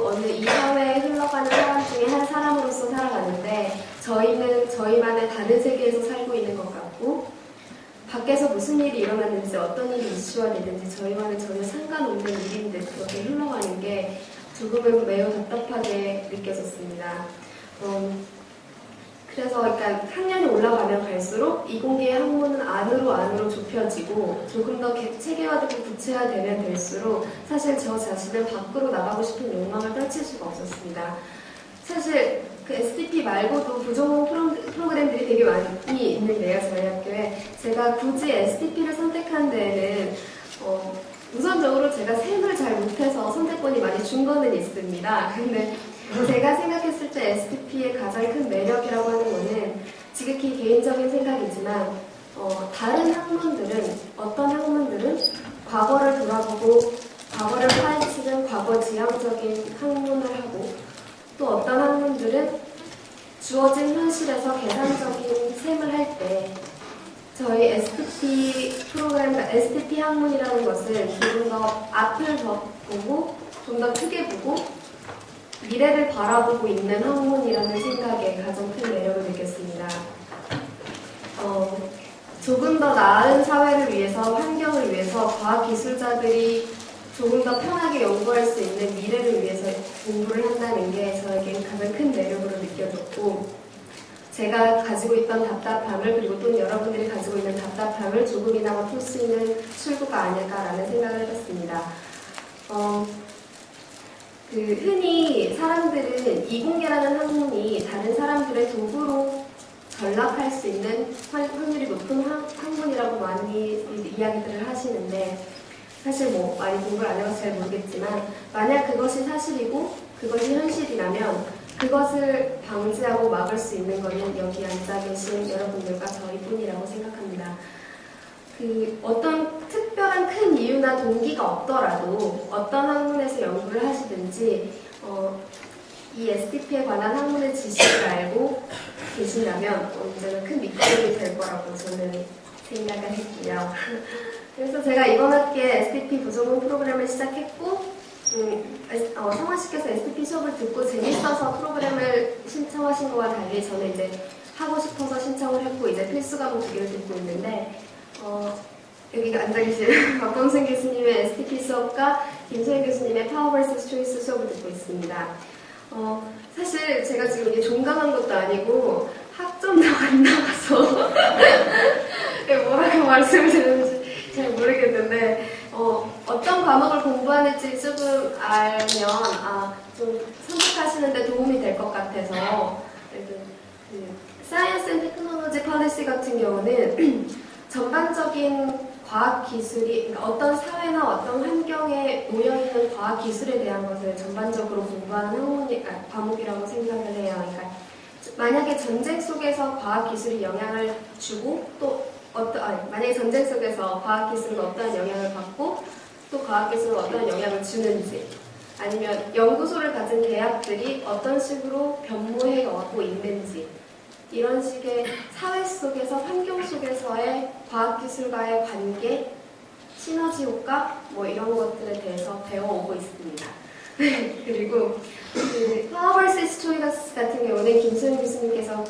어느 이 사회에 흘러가는 사람 중에 한 사람으로서 살아가는데, 저희는 저희만의 다른 세계에서 살고 있는 것 같고, 밖에서 무슨 일이 일어났는지 어떤 일이 이슈화 되는지 저희와는 전혀 상관없는 일인데 그렇게 흘러가는 게 조금은 매우 답답하게 느껴졌습니다. 그래서 그러니까 학년이 올라가면 갈수록 이공계의 학문은 안으로 좁혀지고 조금 더 체계화되고 구체화되면 될수록 사실 저 자신은 밖으로 나가고 싶은 욕망을 떨칠 수가 없었습니다. 사실 그 SDP 말고도 부전공 프로그램들이 되게 많이 있는데요, 저희 학교에. 제가 굳이 STP를 선택한 데에는 우선적으로 제가 셈을 잘 못해서 선택권이 많이 준 거는 있습니다. 근데 제가 생각했을 때 STP의 가장 큰 매력이라고 하는 거는 지극히 개인적인 생각이지만 다른 학문들은 어떤 학문들은 과거를 돌아보고 과거를 파헤치는 과거 지향적인 학문을 하고 또 어떤 학문들은 주어진 현실에서 계산적인 셈을 할 때 저희 STP 프로그램, STP 학문이라는 것은 조금 더 앞을 더 보고 좀 더 크게 보고 미래를 바라보고 있는 학문이라는 생각에 가장 큰 매력을 느꼈습니다. 조금 더 나은 사회를 위해서, 환경을 위해서 과학기술자들이 조금 더 편하게 연구할 수 있는 미래를 위해서 공부를 한다는 게 저에겐 가장 큰 매력으로 느껴졌고 제가 가지고 있던 답답함을 그리고 또 여러분들이 가지고 있는 답답함을 조금이나마 풀 수 있는 출구가 아닐까라는 생각을 해봤습니다. 흔히 사람들은 이공계라는 학문이 다른 사람들의 도구로 전락할 수 있는 확률이 높은 학문이라고 많이 이야기들을 하시는데 사실 많이 공부를 안 해봐서 잘 모르겠지만 만약 그것이 사실이고 그것이 현실이라면 그것을 방지하고 막을 수 있는 것은 여기 앉아 계신 여러분들과 저희뿐이라고 생각합니다. 어떤 특별한 큰 이유나 동기가 없더라도 어떤 학문에서 연구를 하시든지 이 STP에 관한 학문의 지식을 알고 계신다면 언제나 큰 밑거름이 될 거라고 저는 생각을 했고요. 그래서 제가 이번 학기에 STP 부전공 프로그램을 시작했고 성화씨께서 STP 수업을 듣고 재밌어서 프로그램을 신청하신 것과 달리 저는 이제 하고 싶어서 신청을 했고 이제 필수 과목 2개를 듣고 있는데 여기 앉아 계신 박범승 교수님의 STP 수업과 김소연 교수님의 파워 vs 초이스 수업을 듣고 있습니다. 사실 제가 지금 이게 종강한 것도 아니고 학점도 안 나와서 뭐라고 말씀을 드리는지 잘 모르겠는데 어떤 과목을 공부하는지 조금 알면 좀 선택하시는데 도움이 될 것 같아서 사이언스 앤 테크놀로지 폴리시 같은 경우는 전반적인 과학기술이 그러니까 어떤 사회나 어떤 환경에 놓여있는 과학기술에 대한 것을 전반적으로 공부하는 과목이라고 생각을 해요. 그러니까 만약에 전쟁 속에서 과학기술이 영향을 주고 또 만약에 전쟁 속에서 과학기술은 어떠한 영향을 받고 또 과학기술은 어떠한 영향을 주는지 아니면 연구소를 가진 대학들이 어떤 식으로 변모해 가고 있는지 이런 식의 사회 속에서 환경 속에서의 과학기술과의 관계, 시너지 효과 이런 것들에 대해서 배워오고 있습니다. 그리고 파워 vs 초이스 같은 경우는 김소연 교수님께서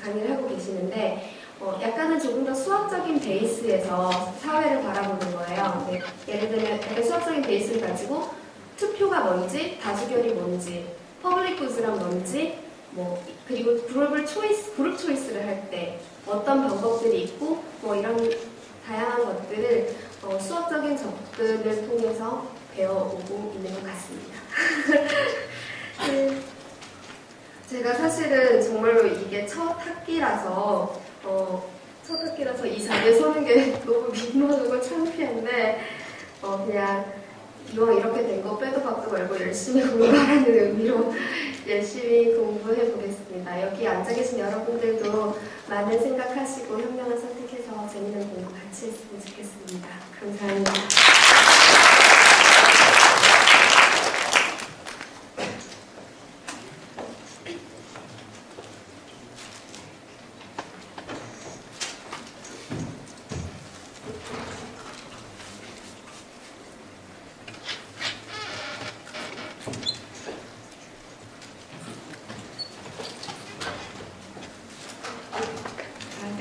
강의를 하고 계시는데 약간은 조금 더 수학적인 베이스에서 사회를 바라보는 거예요. 예를 들면 약간 수학적인 베이스를 가지고 투표가 뭔지, 다수결이 뭔지, 퍼블릭 굿즈란 뭔지, 그리고 그룹 초이스를 할 때 어떤 방법들이 있고 이런 다양한 것들을 수학적인 접근을 통해서 배워오고 있는 것 같습니다. 제가 사실은 정말로 이게 첫 학기라서 이 자리에 서는 게 너무 민망하고 창피한데 그냥 이왕 이렇게 된 거 빼도 박도 말고 열심히 공부하라는 의미로 열심히 공부해 보겠습니다. 여기 앉아 계신 여러분들도 많은 생각하시고 현명한 선택해서 재밌는 공부 같이 했으면 좋겠습니다. 감사합니다.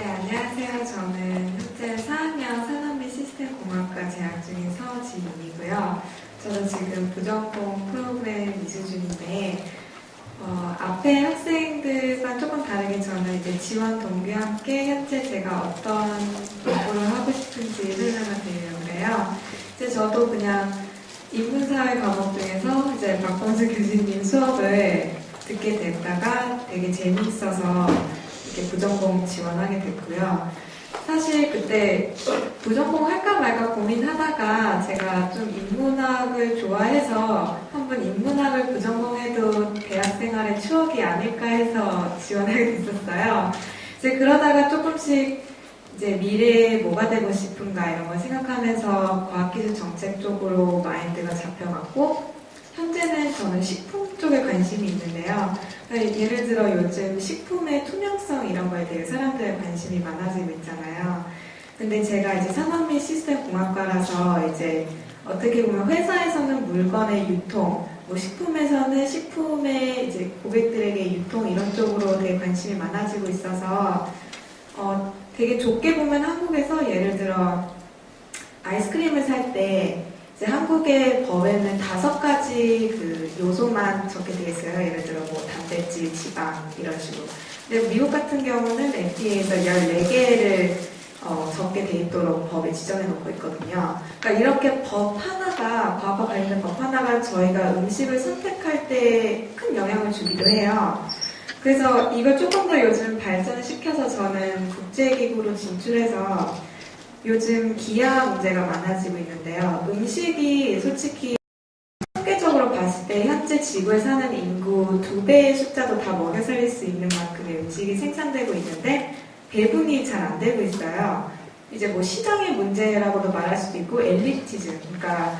안녕하세요. 저는 현재 4학년 산업및 시스템공학과 재학 중인 서지민이고요. 저는 지금 부전공 프로그램 이수 중인데 앞에 학생들과 조금 다르게 저는 이제 지원 동기와 함께 현재 제가 어떤 공부를 하고 싶은지 설명을 드리려고 해요. 이제 저도 그냥 인문사회 과목 중에서 이제 박범수 교수님 수업을 듣게 됐다가 되게 재미있어서 이렇게 부전공 지원하게 됐고요. 사실 그때 부전공 할까 말까 고민하다가 제가 좀 인문학을 좋아해서 한번 인문학을 부전공해도 대학생활의 추억이 아닐까 해서 지원하게 됐었어요. 이제 그러다가 조금씩 이제 미래에 뭐가 되고 싶은가 이런 걸 생각하면서 과학기술 정책 쪽으로 마인드가 잡혀갔고 현재는 저는 식품 쪽에 관심이 있는데요. 그러니까 예를 들어 요즘 식품의 투명성 이런 거에 대해 사람들의 관심이 많아지고 있잖아요. 근데 제가 이제 산업 및 시스템 공학과라서 이제 어떻게 보면 회사에서는 물건의 유통, 뭐 식품에서는 식품의 이제 고객들에게 유통 이런 쪽으로 되게 관심이 많아지고 있어서 되게 좁게 보면 한국에서 예를 들어 아이스크림을 살 때 이제 한국의 법에는 5가지 그 요소만 적게 되어 있어요. 예를 들어 뭐 단백질, 지방 이런 식으로. 근데 미국 같은 경우는 FDA에서 14개를 적게 돼 있도록 법에 지정해 놓고 있거든요. 그러니까 이렇게 법 하나가, 과학과 관련된 법 하나가 저희가 음식을 선택할 때 큰 영향을 주기도 해요. 그래서 이걸 조금 더 요즘 발전시켜서 저는 국제기구로 진출해서 요즘 기아 문제가 많아지고 있는데요. 음식이 솔직히 통계적으로 봤을 때 현재 지구에 사는 인구 2배의 숫자도 다 먹여 살릴 수 있는 만큼의 음식이 생산되고 있는데 배분이 잘 안 되고 있어요. 이제 뭐 시장의 문제라고도 말할 수도 있고 엘리티즘, 그러니까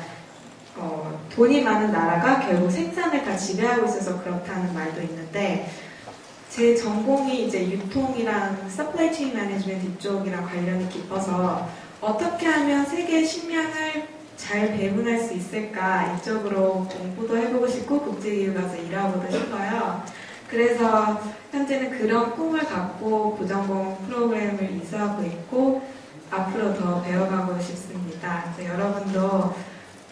돈이 많은 나라가 결국 생산을 다 지배하고 있어서 그렇다는 말도 있는데 제 전공이 이제 유통이랑 서플라이 체인 매니지먼트 이쪽이랑 관련이 깊어서 어떻게 하면 세계 식량을 잘 배분할 수 있을까 이쪽으로 공부도 해보고 싶고 국제기구 가서 일하고도 싶어요. 그래서 현재는 그런 꿈을 갖고 부전공 프로그램을 이수하고 있고 앞으로 더 배워가고 싶습니다. 그래서 여러분도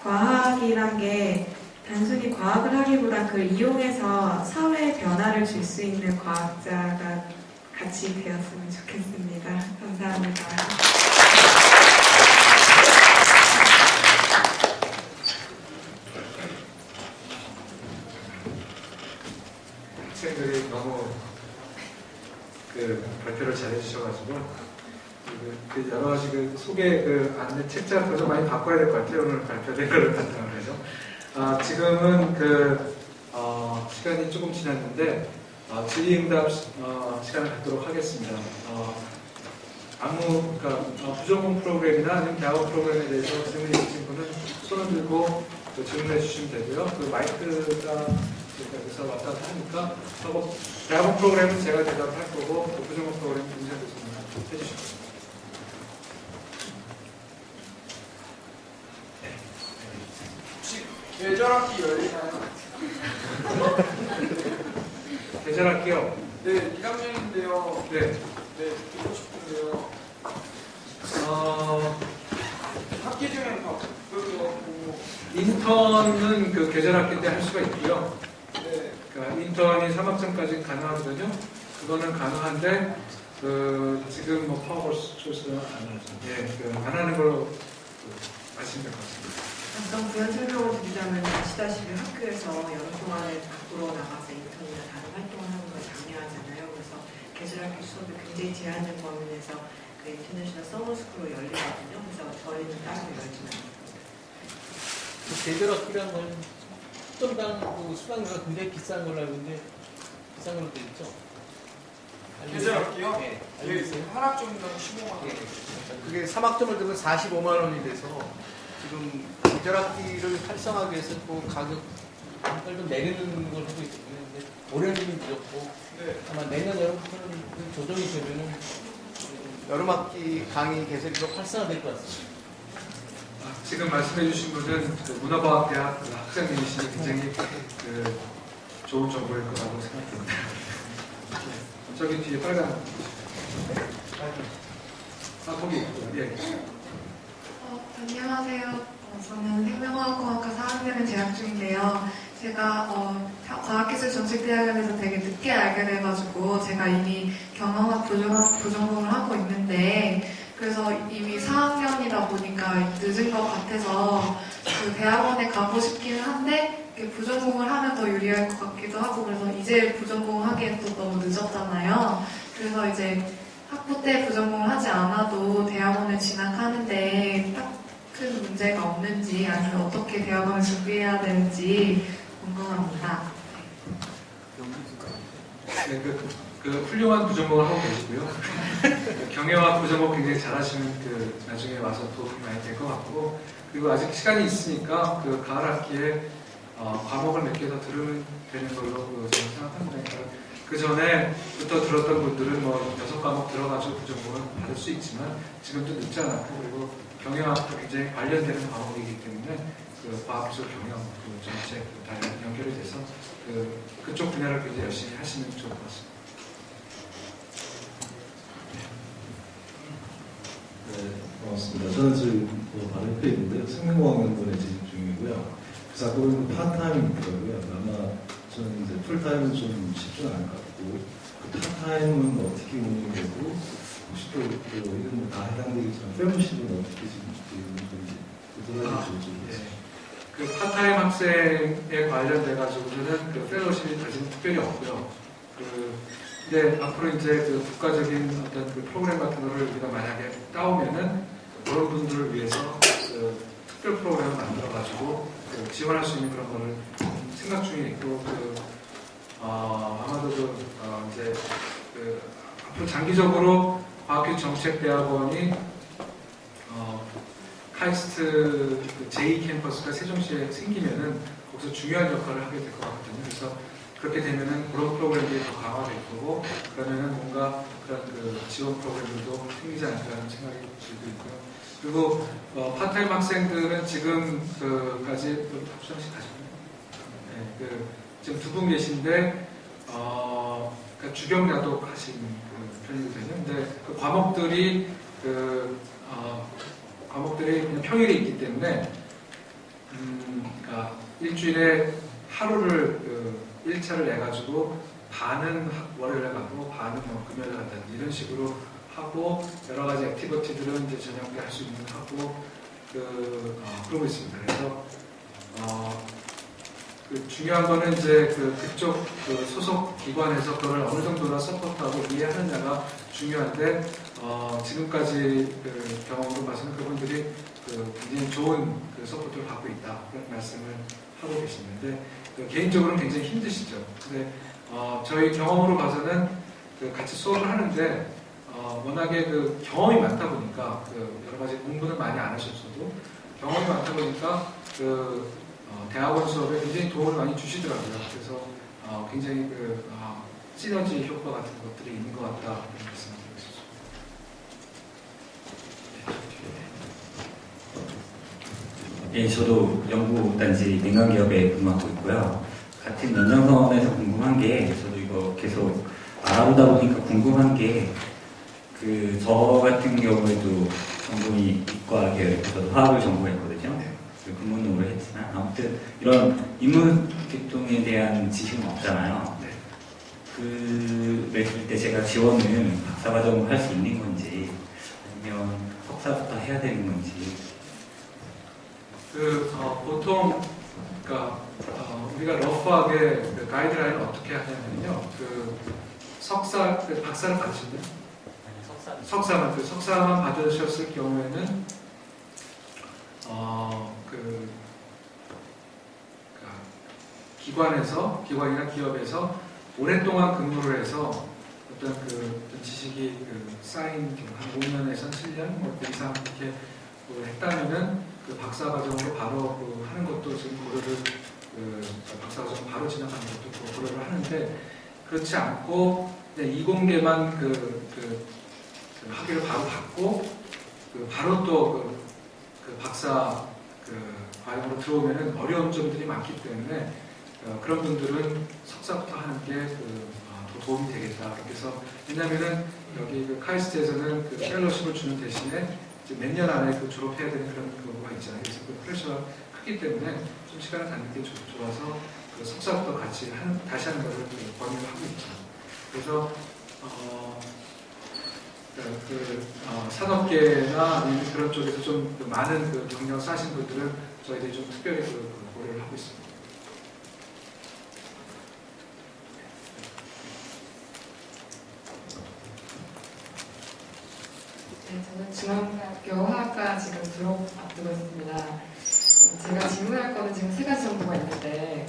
과학이란 게 단순히 과학을 하기보다 그걸 이용해서 사회에 변화를 줄 수 있는 과학자가 같이 되었으면 좋겠습니다. 감사합니다.
학생들이 너무 발표를 잘 해주셔가지고 여러 가지 소개 안내 책자 좀 많이 바꿔야 될 것 같아요. 오늘 발표된 거를 바탕으로 해서. 지금은 시간이 조금 지났는데 질의응답 시간을 갖도록 하겠습니다. 부전공 프로그램이나 아니면 대학원 프로그램에 대해서 질문 있으신 분은 손을 들고 질문해 주시면 되고요. 마이크가 여기서 왔다 갔다 하니까 대학원 프로그램은 제가 대답을 할 거고 부전공 프로그램은 문제 해주시면
계절학기 열리나요?
계절학기요?
네, 1학년인데요.
네.
네, 듣고 싶은데요. 학기 중에 바쁠 것 같고.
인턴은 계절학기 때 할 수가 있고요.
네.
그러니까 인턴이 3학점까지 가능하거든요. 그거는 가능한데 지금 파워콜스는 안 하죠. 안 하는 걸로 아시면 될 것 같습니다.
잠깐 부연 설명을 드리자면 아시다시피 학교에서 여름 동안에 밖으로 나가서 인턴이나 다른 활동을 하는 걸 장려하잖아요. 그래서 계절학기 수업이 굉장히 제한된 범위 내에서 인터내셔널 서머스쿨로 열리거든요. 그래서 저희는 따로 열지는 않습니다.
계절학기란 건 학점당 수강료가 굉장히 비싼 걸로 알고 있는데 비싼 걸로 돼 있죠?
계절학기요?
네.
예, 한 학점당 15만 원.
그게 3학점을 들면 45만 원이 돼서 지금 계절학기를 활성화하기 위해서 가격을 좀 내리는 걸 하고 있거든요. 근데 올해는 늦었고
네.
아마 내년 여름부터는 조정이 되면은 여름학기 강의 개설이 더 활성화될 것 같습니다.
지금 말씀해 주신 분은 문화과학대학 학생님이시니 굉장히 좋은 정보일 거라고 생각합니다. 저기 뒤에 빨간 거기 있고요. 예.
안녕하세요. 저는 생명과학공학과 4학년을 재학 중인데요. 제가 과학기술정책대학원에서 되게 늦게 알게 돼가지고 제가 이미 경영학 부전공을 하고 있는데 그래서 이미 4학년이다 보니까 늦은 것 같아서 그 대학원에 가고 싶기는 한데 부전공을 하면 더 유리할 것 같기도 하고 그래서 이제 부전공 하기엔 또 너무 늦었잖아요. 그래서 이제 학부 때 부전공을 하지 않아도 대학원을 진학하는데 딱 큰 문제가 없는지 아니면 어떻게 대학원을 준비해야 되는지 궁금합니다.
네, 그 훌륭한 부전공을 하고 계시고요. 경영학 부전공 굉장히 잘하시면 나중에 와서 도움이 많이 될 것 같고, 그리고 아직 시간이 있으니까 그 가을 학기에 과목을 몇 개 더 들으면 되는 걸로 저는 생각합니다. 그 전에부터 들었던 분들은 뭐 6과목 들어가지고 부전공을 받을 수 있지만 지금도 늦지 않았고, 그리고 경영학도 굉장히 관련되는 과목이기 때문에 그 과학기술 경영 전체 다 연결이 돼서 그쪽 분야를 굉장히 열심히 하시면 좋을 것 같습니다.
네, 고맙습니다. 저는 지금 바른표에 있는데요. 생명공학연구원에 재직 중이고요. 그래서 아까 보니까 파트타임이 있더라고요. 아마 저는 이제 풀타임은 좀 쉽지는 않을 것 같고, 그 파트타임은 어떻게 운영이 되고, 혹시 또 이런 다 해당되겠지만, 펠로십은 어떻게 지금 되는지, 그들하고
그 파타임 학생에 관련돼가지고는 그 펠로십이 사실 특별히 없고요. 근데 앞으로 이제 그 국가적인 어떤 그 프로그램 같은 거를 우리가 만약에 따오면은 그런 분들을 위해서 그 특별 프로그램을 만들어가지고 지원할 수 있는 그런 거를 생각 중에 있고, 아마도 이제 앞으로 장기적으로 과학기술정책대학원이 카이스트 제2 캠퍼스가 세종시에 생기면은 거기서 중요한 역할을 하게 될 것 같거든요. 그래서 그렇게 되면은 그런 프로그램들이 더 강화될 거고, 그러면은 뭔가 그런 지원 프로그램들도 생기지 않을까라는 생각이 들고 있고요. 그리고 파트타임 학생들은 지금까지 박수장씨 가셨나요? 네, 지금 두 분 계신데 그러니까 주경야독 하신 편이거든요. 근데 그 과목들이 그냥 평일에 있기 때문에 그러니까 일주일에 하루를 1차를 내가지고 반은 월요일에 가고 반은 금요일에 간다 이런 식으로 하고, 여러 가지 액티비티들은 이제 저녁 때 할 수 있는 거 하고 그러고 있습니다. 그래서 중요한 거는 이제 그쪽 소속 기관에서 그걸 어느 정도나 서포트하고 이해하느냐가 중요한데, 지금까지 경험으로 봐서는 그분들이 굉장히 좋은 서포트를 받고 있다 그런 말씀을 하고 계시는데, 개인적으로는 굉장히 힘드시죠. 근데 저희 경험으로 봐서는 같이 수업을 하는데 워낙에 경험이 많다 보니까 여러 가지 공부는 많이 안 하셨어도 경험이 많다 보니까 대학원 수업에 굉장히 도움을 많이 주시더라고요. 그래서 굉장히 시너지 효과 같은 것들이 있는 것 같다 이런 말씀을 드리고 싶습니다.
예, 저도 연구단지 민간기업에 근무하고 있고요. 같은 연장선에서 궁금한 게, 저도 이거 계속 알아보다 보니까 궁금한 게, 저 같은 경우에도 전공이 이과 계열, 저도 화학을 전공했거든요. 근무능으로 했지만, 아무튼 이런 인문계통에 대한 지식은 없잖아요. 그랬을 때 제가 지원은 박사과정을 할 수 있는 건지, 아니면 석사부터 해야 되는 건지.
보통 우리가 러프하게 가이드라인을 어떻게 하냐면요. 박사를 받으셨나요? 석사만 받으셨을 경우에는 기관이나 기업에서 오랫동안 근무를 해서 어떤 지식이 쌓인 경우 한 5년에서 7년 그 이상 이렇게 했다면은 박사과정으로 바로 하는 것도 지금 고려를 박사과정 바로 진학하는 것도 고려를 하는데, 그렇지 않고 그냥 이공계만 학위를 바로 받고 바로 또 박사 과정으로 들어오면은 어려운 점들이 많기 때문에 그런 분들은 석사부터 하는 게 더 도움이 되겠다. 그래서 왜냐하면은 여기 카이스트에서는 펠로십을 주는 대신에 몇 년 안에 졸업해야 되는 그런 경우가 있잖아요. 그래서 프레셔가 크기 때문에 좀 시간을 갖는 게 좋아서 석사부터 같이 다시 하는 것을 권유를 하고 있죠. 그래서 산업계나 아니면 그런 쪽에서 좀 많은 그 경력 쌓으신 분들은 저희들이 좀 특별히 고려를 하고 있습니다.
네, 저는 중앙대학교 화학과 지금 졸업 앞두고 있습니다. 제가 질문할 거는 지금 3가지 정도가 있는데,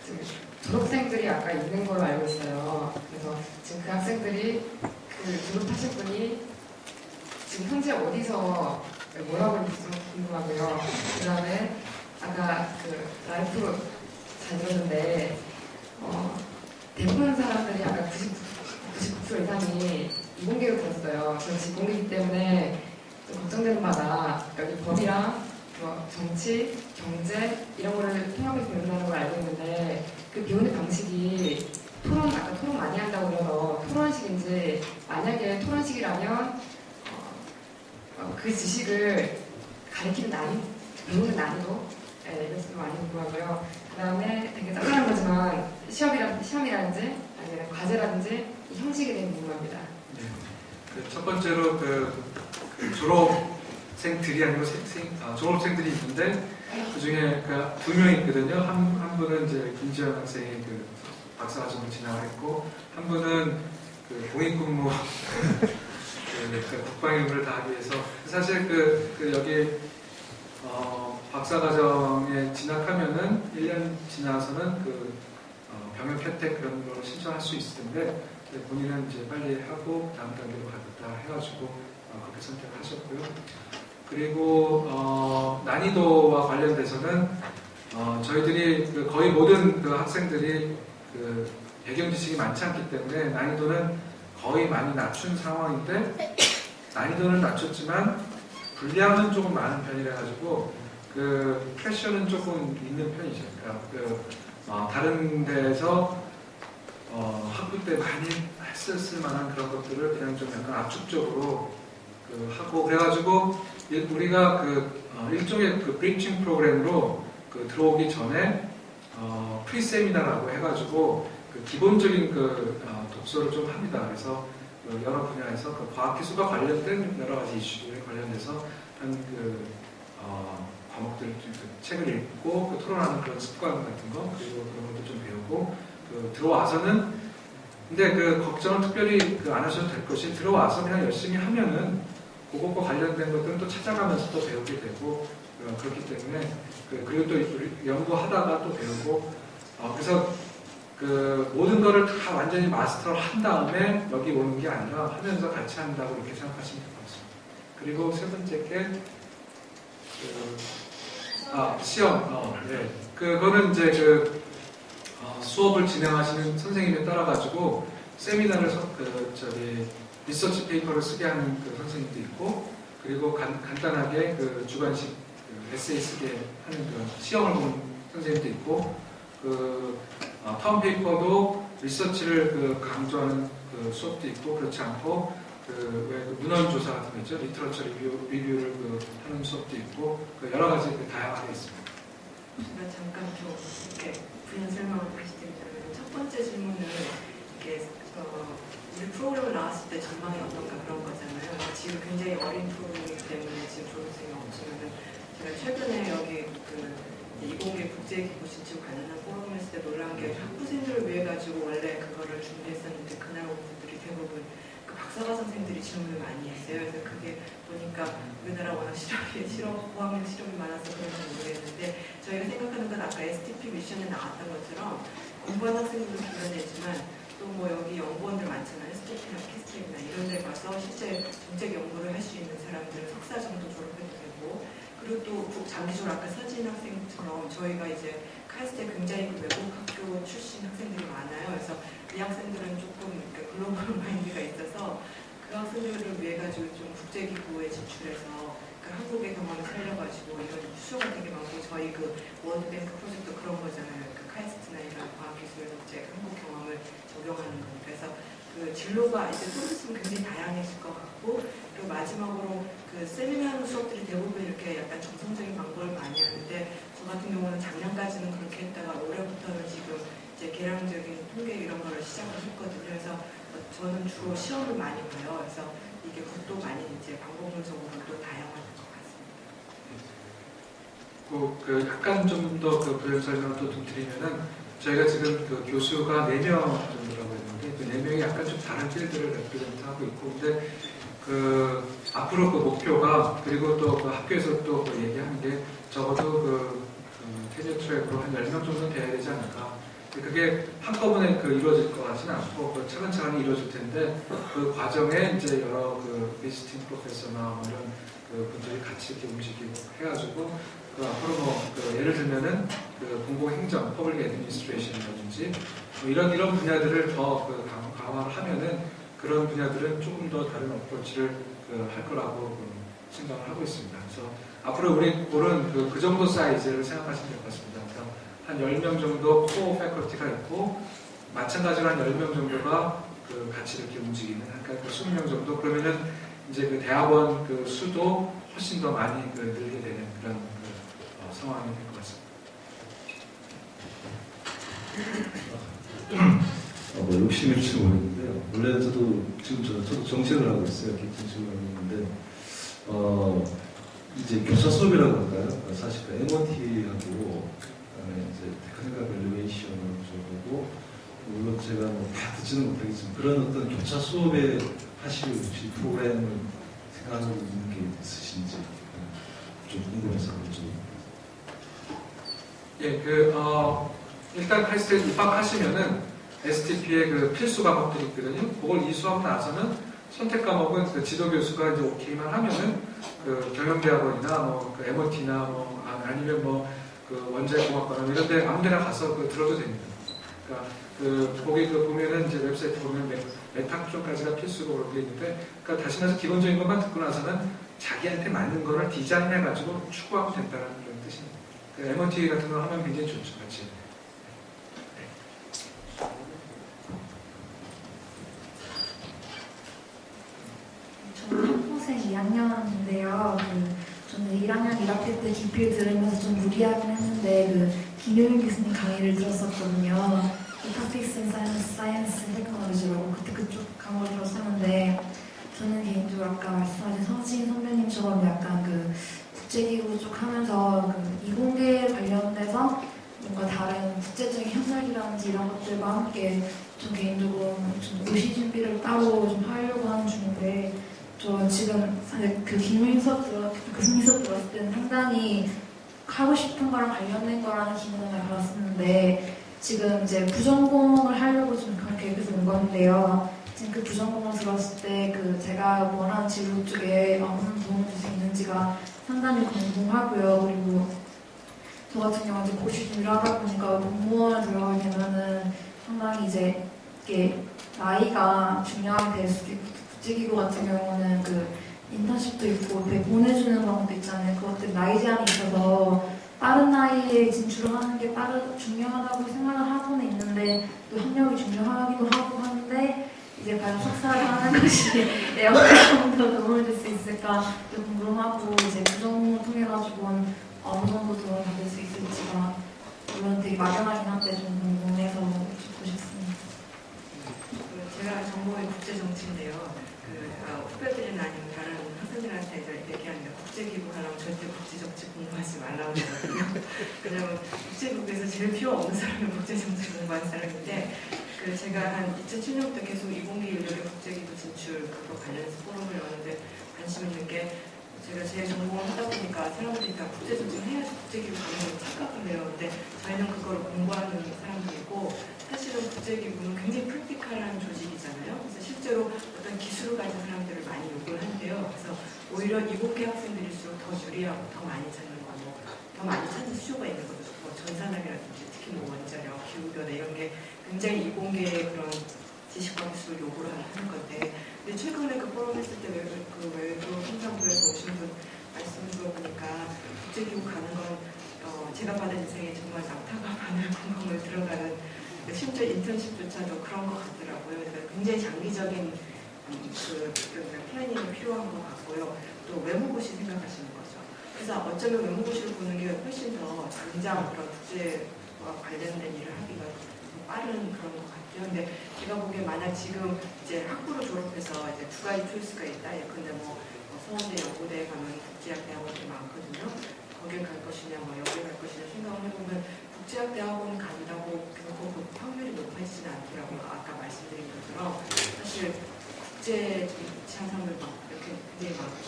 지금 졸업생들이 아까 있는 걸로 알고 있어요. 그래서 지금 그 학생들이 졸업하실 분이 지금 현재 어디서 뭐라고 하는지 좀 궁금하고요. 그 다음에 아까 라이프 잘 들었는데, 대부분 사람들이 아까 99% 이상이 이공계로 들었어요. 저는 이공계이기 때문에 좀 걱정되는 바가 여기 법이랑 정치, 경제 이런 거를 통합해서 배운다는 걸 알고 있는데 그 배우는 방식이 아까 토론 많이 한다고 그래서 토론식인지 만약에 토론식이라면 그 지식을 가리키는 배우는 난이도 이것도 많이 궁금하고요. 그 다음에 되게 짜잘한 거지만 시험이라든지 아니면 과제라든지 이 형식에 대해 궁금합니다.
네. 첫 번째로 졸업생들이 아니고 졸업생들이 있는데 그 중에 2명이 있거든요. 한 분은 이제 김지현 학생이 박사과정을 진학을 했고 한 분은 공익근무 국방 임무를 다하기 위해서 사실 여기 박사과정에 진학하면은 1년 지나서는 병역 혜택 그런 걸 신청할 수 있을 텐데 본인은 이제 빨리 하고 다음 단계로 가겠다 해가지고 그렇게 선택하셨고요. 그리고 난이도와 관련돼서는 저희들이 거의 모든 학생들이 배경 지식이 많지 않기 때문에 난이도는 거의 많이 낮춘 상황인데 난이도는 낮췄지만 분량은 조금 많은 편이라 가지고 프레셔는 조금 있는 편이죠. 그러니까 다른 데에서 학부 때 많이 했었을 만한 그런 것들을 그냥 좀 약간 압축적으로 하고 그래가지고 우리가 일종의 브리칭 프로그램으로 들어오기 전에 프리세미나라고 해가지고 기본적인 독서를 좀 합니다. 그래서 여러 분야에서 과학기술과 관련된 여러 가지 이슈에 관련돼서 한 과목들 책을 읽고 토론하는 그런 습관 같은 거 그리고 그런 것도 좀 배우고 들어와서는 근데 걱정을 특별히 안 하셔도 될 것이 들어와서 그냥 열심히 하면은 그것과 관련된 것들은 또 찾아가면서 또 배우게 되고 그렇기 때문에 그리고 또 연구하다가 또 배우고 그래서 모든 거를 다 완전히 마스터를 한 다음에 여기 오는 게 아니라 하면서 같이 한다고 이렇게 생각하시면 될 것 같습니다. 그리고 세 번째 게 시험. 네. 그거는 이제 수업을 진행하시는 선생님에 따라 가지고 세미나를 리서치 페이퍼를 쓰게 하는 선생님도 있고 그리고 간단하게 주관식 에세이 쓰게 하는 시험을 보는 선생님도 있고 텀 페이퍼도 리서치를 강조하는 수업도 있고 그렇지 않고 왜 문헌 조사 같은 거 있죠. 리터러처 리뷰를 하는 수업도 있고 여러 가지 다양하게 있습니다.
제가 잠깐 좀 이렇게 부연 설명을 다시 드리자면 첫 번째 질문은 이렇게 우리 프로그램을 나왔을 때 전망이 어떤가 그런 거잖아요. 지금 굉장히 어린 프로그램이기 때문에 지금 졸업생이 없으면은 제가 최근에 여기 이공계 국제기구 진출 관련한 포럼을 했을 때 놀란 게 학부생들을 위해 가지고 원래 그거를 준비했었는데 그날 온 분들이 대부분 박사과정생들이 질문을 많이 했어요. 그래서 그게 보니까 우리나라 워낙 고학력 실험이 많아서 그런지 모르겠는데 저희가 생각하는 건 아까 STP 미션에 나왔던 것처럼 공부한 학생들도 기여되지만 또 여기 연구원들 많잖아요. STP나 캐스트나 이런 데 가서 실제 정책 연구를 할 수 있는 사람들은 석사 정도 졸업해도 되고 그리고 또 장기적으로 아까 서진 학생처럼 저희가 이제 카이스트에 굉장히 외국 학교 출신 학생들이 많아요. 그래서 이 학생들은 조금 글로벌 마인드가 있어서 그 학생들을 위해 가지고 좀 국제기구에 진출해서 한국의 경험을 살려가지고 이런 수요가 되게 많고 저희 월드뱅크 프로젝트 그런 거잖아요. 카이스트나 이런 과학기술 이제 한국 경험을 적용하는 거. 그래서 진로가 이제 좀 있으면 굉장히 다양해질 것 같고 그리고 마지막으로 세미나 수업들이 대부분 이렇게 약간 정성적인 방법을 많이 하는데 저 같은 경우는 작년까지는 그렇게 했다가 올해부터는 지금 이제 개량적인 통계 이런 거를 시작을 했거든요. 그래서 저는 주로 시험을 많이 봐요. 그래서 이게 그것도 많이 이제 방법론적으로 또 다양한 것 같습니다.
그 약간 좀 더 그 부연 설명을 또 좀 드리면은 저희가 지금 그 교수가 4명 정도라고 했는데 그 4명이 약간 좀 다른 필드를 레프레젠트하고 있고 근데 그 앞으로 그 목표가 그리고 또 그 학교에서 또 그 얘기하는 게 적어도 그 테니어 트랙으로 한 10명 정도는 돼야 되지 않을까. 그게 한꺼번에 그 이루어질 것 같지는 않고 그 차근차근 이루어질 텐데 그 과정에 이제 여러 그 비지팅 프로페서나 뭐 이런 그 분들이 같이 이렇게 움직이고 해가지고 그 앞으로 그 예를 들면은 그 공공행정, 퍼블릭 애드미니스트레이션이라든지 뭐 이런 분야들을 더 그 강화를 하면은 그런 분야들은 조금 더 다른 어프로치를 할 거라고 생각을 하고 있습니다. 그래서 앞으로 우리 그런 그 정도 사이즈를 생각하시면 될 것 같습니다. 그래서 한 10명 정도 코어 패컬티가 있고 마찬가지로 한 10명 정도가 그 같이 이렇게 움직이는 그러니까 20명 정도 그러면은 이제 그 대학원 그 수도 훨씬 더 많이 그 늘게 되는 그런 상황이 될 것 같습니다.
뭐 욕심일지 모르겠는데요. 원래 저도 지금 저도 정책을 하고 있어요. 정책을 하고 있는데 이제 교사 수업이라고 할까요? 사실 그 MOT하고 그다음에 이제 테크니컬 밸류에이션을 저보고 물론 제가 뭐 다 듣지는 못하겠지만 그런 어떤 교차 수업에 하실 혹시 프로그램을 생각하고 있는 게 있으신지 좀 궁금해서 그렇죠.
예, 일단 카이스트에 입학하시면은 STP의 그 필수 과목들이 있거든요. 그걸 이수하고 나서는 선택 과목은 그 지도 교수가 이제 오케이만 하면은 그 경영대학원이나 뭐 그 MOT나 뭐 아니면 뭐 그 원자력공학과나 이런 데 아무데나 가서 그 들어도 됩니다. 그러니까 거기 보면은 이제 웹사이트 보면 몇 학점까지가 필수로 되어 있는데 그러니까 다시 말해서 기본적인 것만 듣고 나서는 자기한테 맞는 거를 디자인해가지고 추구하면 된다는 그런 뜻입니다. 그 MOT 같은 거 하면 굉장히 좋죠, 같이.
저는 학부생 2학년인데요. 저는 1학년 1학기 때 기필 들으면서 좀 무리하긴 했는데 김효민 교수님 강의를 들었었거든요. Topics in Science and Technology라고 그때 그쪽 강의를 들었었는데 저는 개인적으로 아까 말씀하신 서진 선배님처럼 약간 국제기구 쪽 하면서 이공계 관련돼서 뭔가 다른 국제적인 협력이라든지 이런 것들과 함께 좀 개인적으로 좀 의시 준비를 따로 좀 하려고 하는 중인데 저 지금 사실 김효민 교수님 수업 들었을 때는 상당히 하고 싶은 거랑 관련된 거라는 기능을 받았었는데 지금 이제 부전공을 하려고 좀 그런 계획에서 온 건데요. 지금 그 부전공을 들었을 때 제가 원하는 진로 쪽에 어느 도움을 줄 수 있는지가 상당히 궁금하고요. 그리고 저 같은 경우는 이제 고시 준비를 하다 보니까 공무원을 들어가게 되면은 상당히 이제 이게 나이가 중요하게 될 수도 있고 국제기구 같은 경우는 인턴십도 있고 보내주는 그런 것도 있잖아요. 그것들 나이 제한이 있어서 빠른 나이에 진출을 하는 게 중요하다고 생각을 하고는 있는데 또 학력이 중요하기도 하고 하는데 이제 과연 석사를 하는 것이 내 역할에 좀 더 도움을 줄 수 있을까 좀 궁금하고 이제 부전공을 통해 가지고는 어느 정도 도움을 받을 수 있을지가 물론 되게 막연하긴 한데 좀 궁금해서 듣고 싶습니다.
제가 전공이 국제정치인데요. 후배들이나 아니면 다른 학생들한테 얘기하는데 국제기구 하려면 절대 국제정치 공부하지 말라고 하거든요. 왜냐면 국제기구에서 제일 필요 없는 사람이 국제정치 공부하는 사람인데 제가 한 2007년부터 계속 이공계 인력의 국제기구 진출 그거 관련해서 포럼을 여는데 관심 있는 게 제가 제 전공을 하다 보니까 사람들이 다 국제정치를 해야지 국제기구 가는 걸 착각을 해요. 근데 저희는 그걸 공부하는 사람들이고 사실은 국제기구는 굉장히 프랙티컬한 조직이잖아요. 그래서 실제로 어떤 기술을 가진 사람들을 많이 요구를 한대요. 그래서 오히려 이공계 학생들일수록 더 유리하고 더 많이 찾는 과목, 더 많이 찾는 수요가 있는 거죠. 뭐 전산학이라든지 특히 뭐 원자력, 기후변화 이런 게 굉장히 이공계의 그런 지식과 기술을 요구를 하는 건데 근데 최근에 그 포럼 했을 때 외교 행정부에서 오신 분 말씀 들어보니까 국제기구 가는 건 제가 받은 인생에 정말 낙타가 바늘 구멍을 들어가는 심지어 인턴십조차도 그런 것 같더라고요. 그러니까 굉장히 장기적인 플래닝이 필요한 것 같고요. 또 외무고시 생각하시는 거죠. 그래서 어쩌면 외무고시를 보는 게 훨씬 더 당장 그런 국제와 관련된 일을 하기가 더 빠른 그런 것 같아요. 근데 제가 보기에 만약 지금 이제 학부를 졸업해서 이제 두 가지 초이스가 있다. 예컨대 뭐 서원대 연고대에 가면 국제학 대학원이 많거든요. 거기에 갈 것이냐, 뭐 여기에 갈 것이냐 생각을 해보면 국제학 대학원 간다고 결국 확률이 높아지지는 않더라고요. 아까 말씀드린 것처럼 사실 국제 지향상을 막 이렇게 굉장히 많고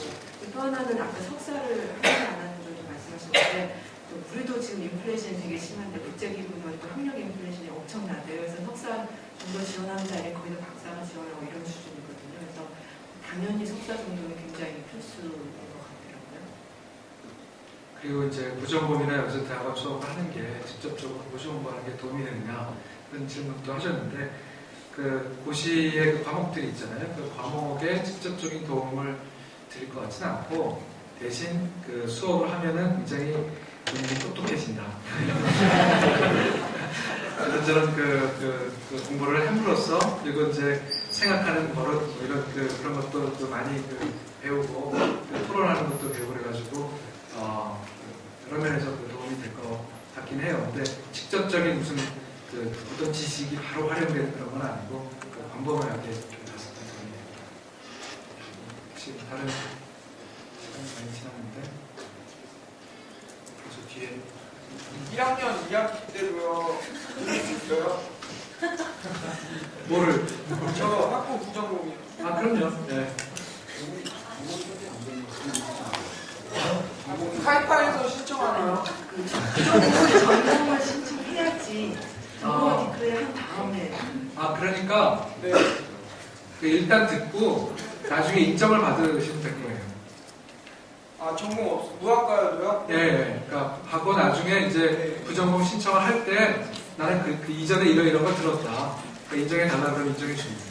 또 하나는 아까 석사를 하지 않았는 분도 말씀하셨는데 또 우리도 지금 인플레이션이 되게 심한데 국제기구는 또 학력 인플레이션이 엄청나대요. 그래서 석사 정도 지원하는 자리에 거의 다 박사가 지원하고 이런 수준이거든요. 그래서 당연히 석사 정도는 굉장히 필수인 것 같더라고요.
그리고 이제 부전공이나 여기서 대학원 수업을 하는 게 직접적으로 고시 공부하는 게 도움이 되느냐 그런 질문도 하셨는데 그 고시의 그 과목들이 있잖아요. 그 과목에 직접적인 도움을 드릴 것 같지는 않고 대신 그 수업을 하면은 굉장히 본인이 똑똑해진다. 이런저런 그 공부를 함으로써 그리고 이제 생각하는 버릇 뭐 이런 그런 것도 또 많이 배우고 토론하는 것도 배우고 그래가지고 여러 면에서 도움이 될 것 같긴 해요. 근데 직접적인 무슨 어떤 지식이 바로 활용되는 그런 건 아니고 광범위하게 봤을 때 도움이 됩니다. 지금 다른 시간이 많이 지났는데 그래서 뒤에
1학년 2학기 때도요. 들을 수 있어요?
뭐를?
저 학부 부전공이요.
아 그럼요. 네.
카이파에서 신청하나요?
전공을 신청해야지. 전공을 디클레어 한 다음에.
아 그러니까
네.
일단 듣고 나중에 인정을 받으시면 될 거예요.
아 전공 없어. 무학과요도요?
네. 그러니까 하고 나중에 이제 부전공 신청을 할 때 나는 그 이전에 이런 걸 들었다. 그러니까 인정해 달라 그러면 인정해 줍니다.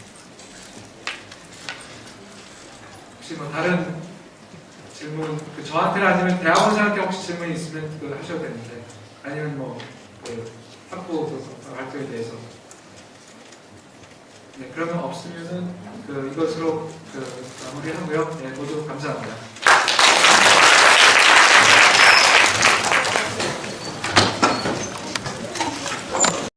혹시 뭐 다른 질문 저한테는 아니면 대학원생한테 혹시 질문이 있으면 하셔도 되는데 아니면 뭐 학부 활동에 대해서 네 그러면 없으면은 이것으로 마무리하고요. 네 모두 감사합니다.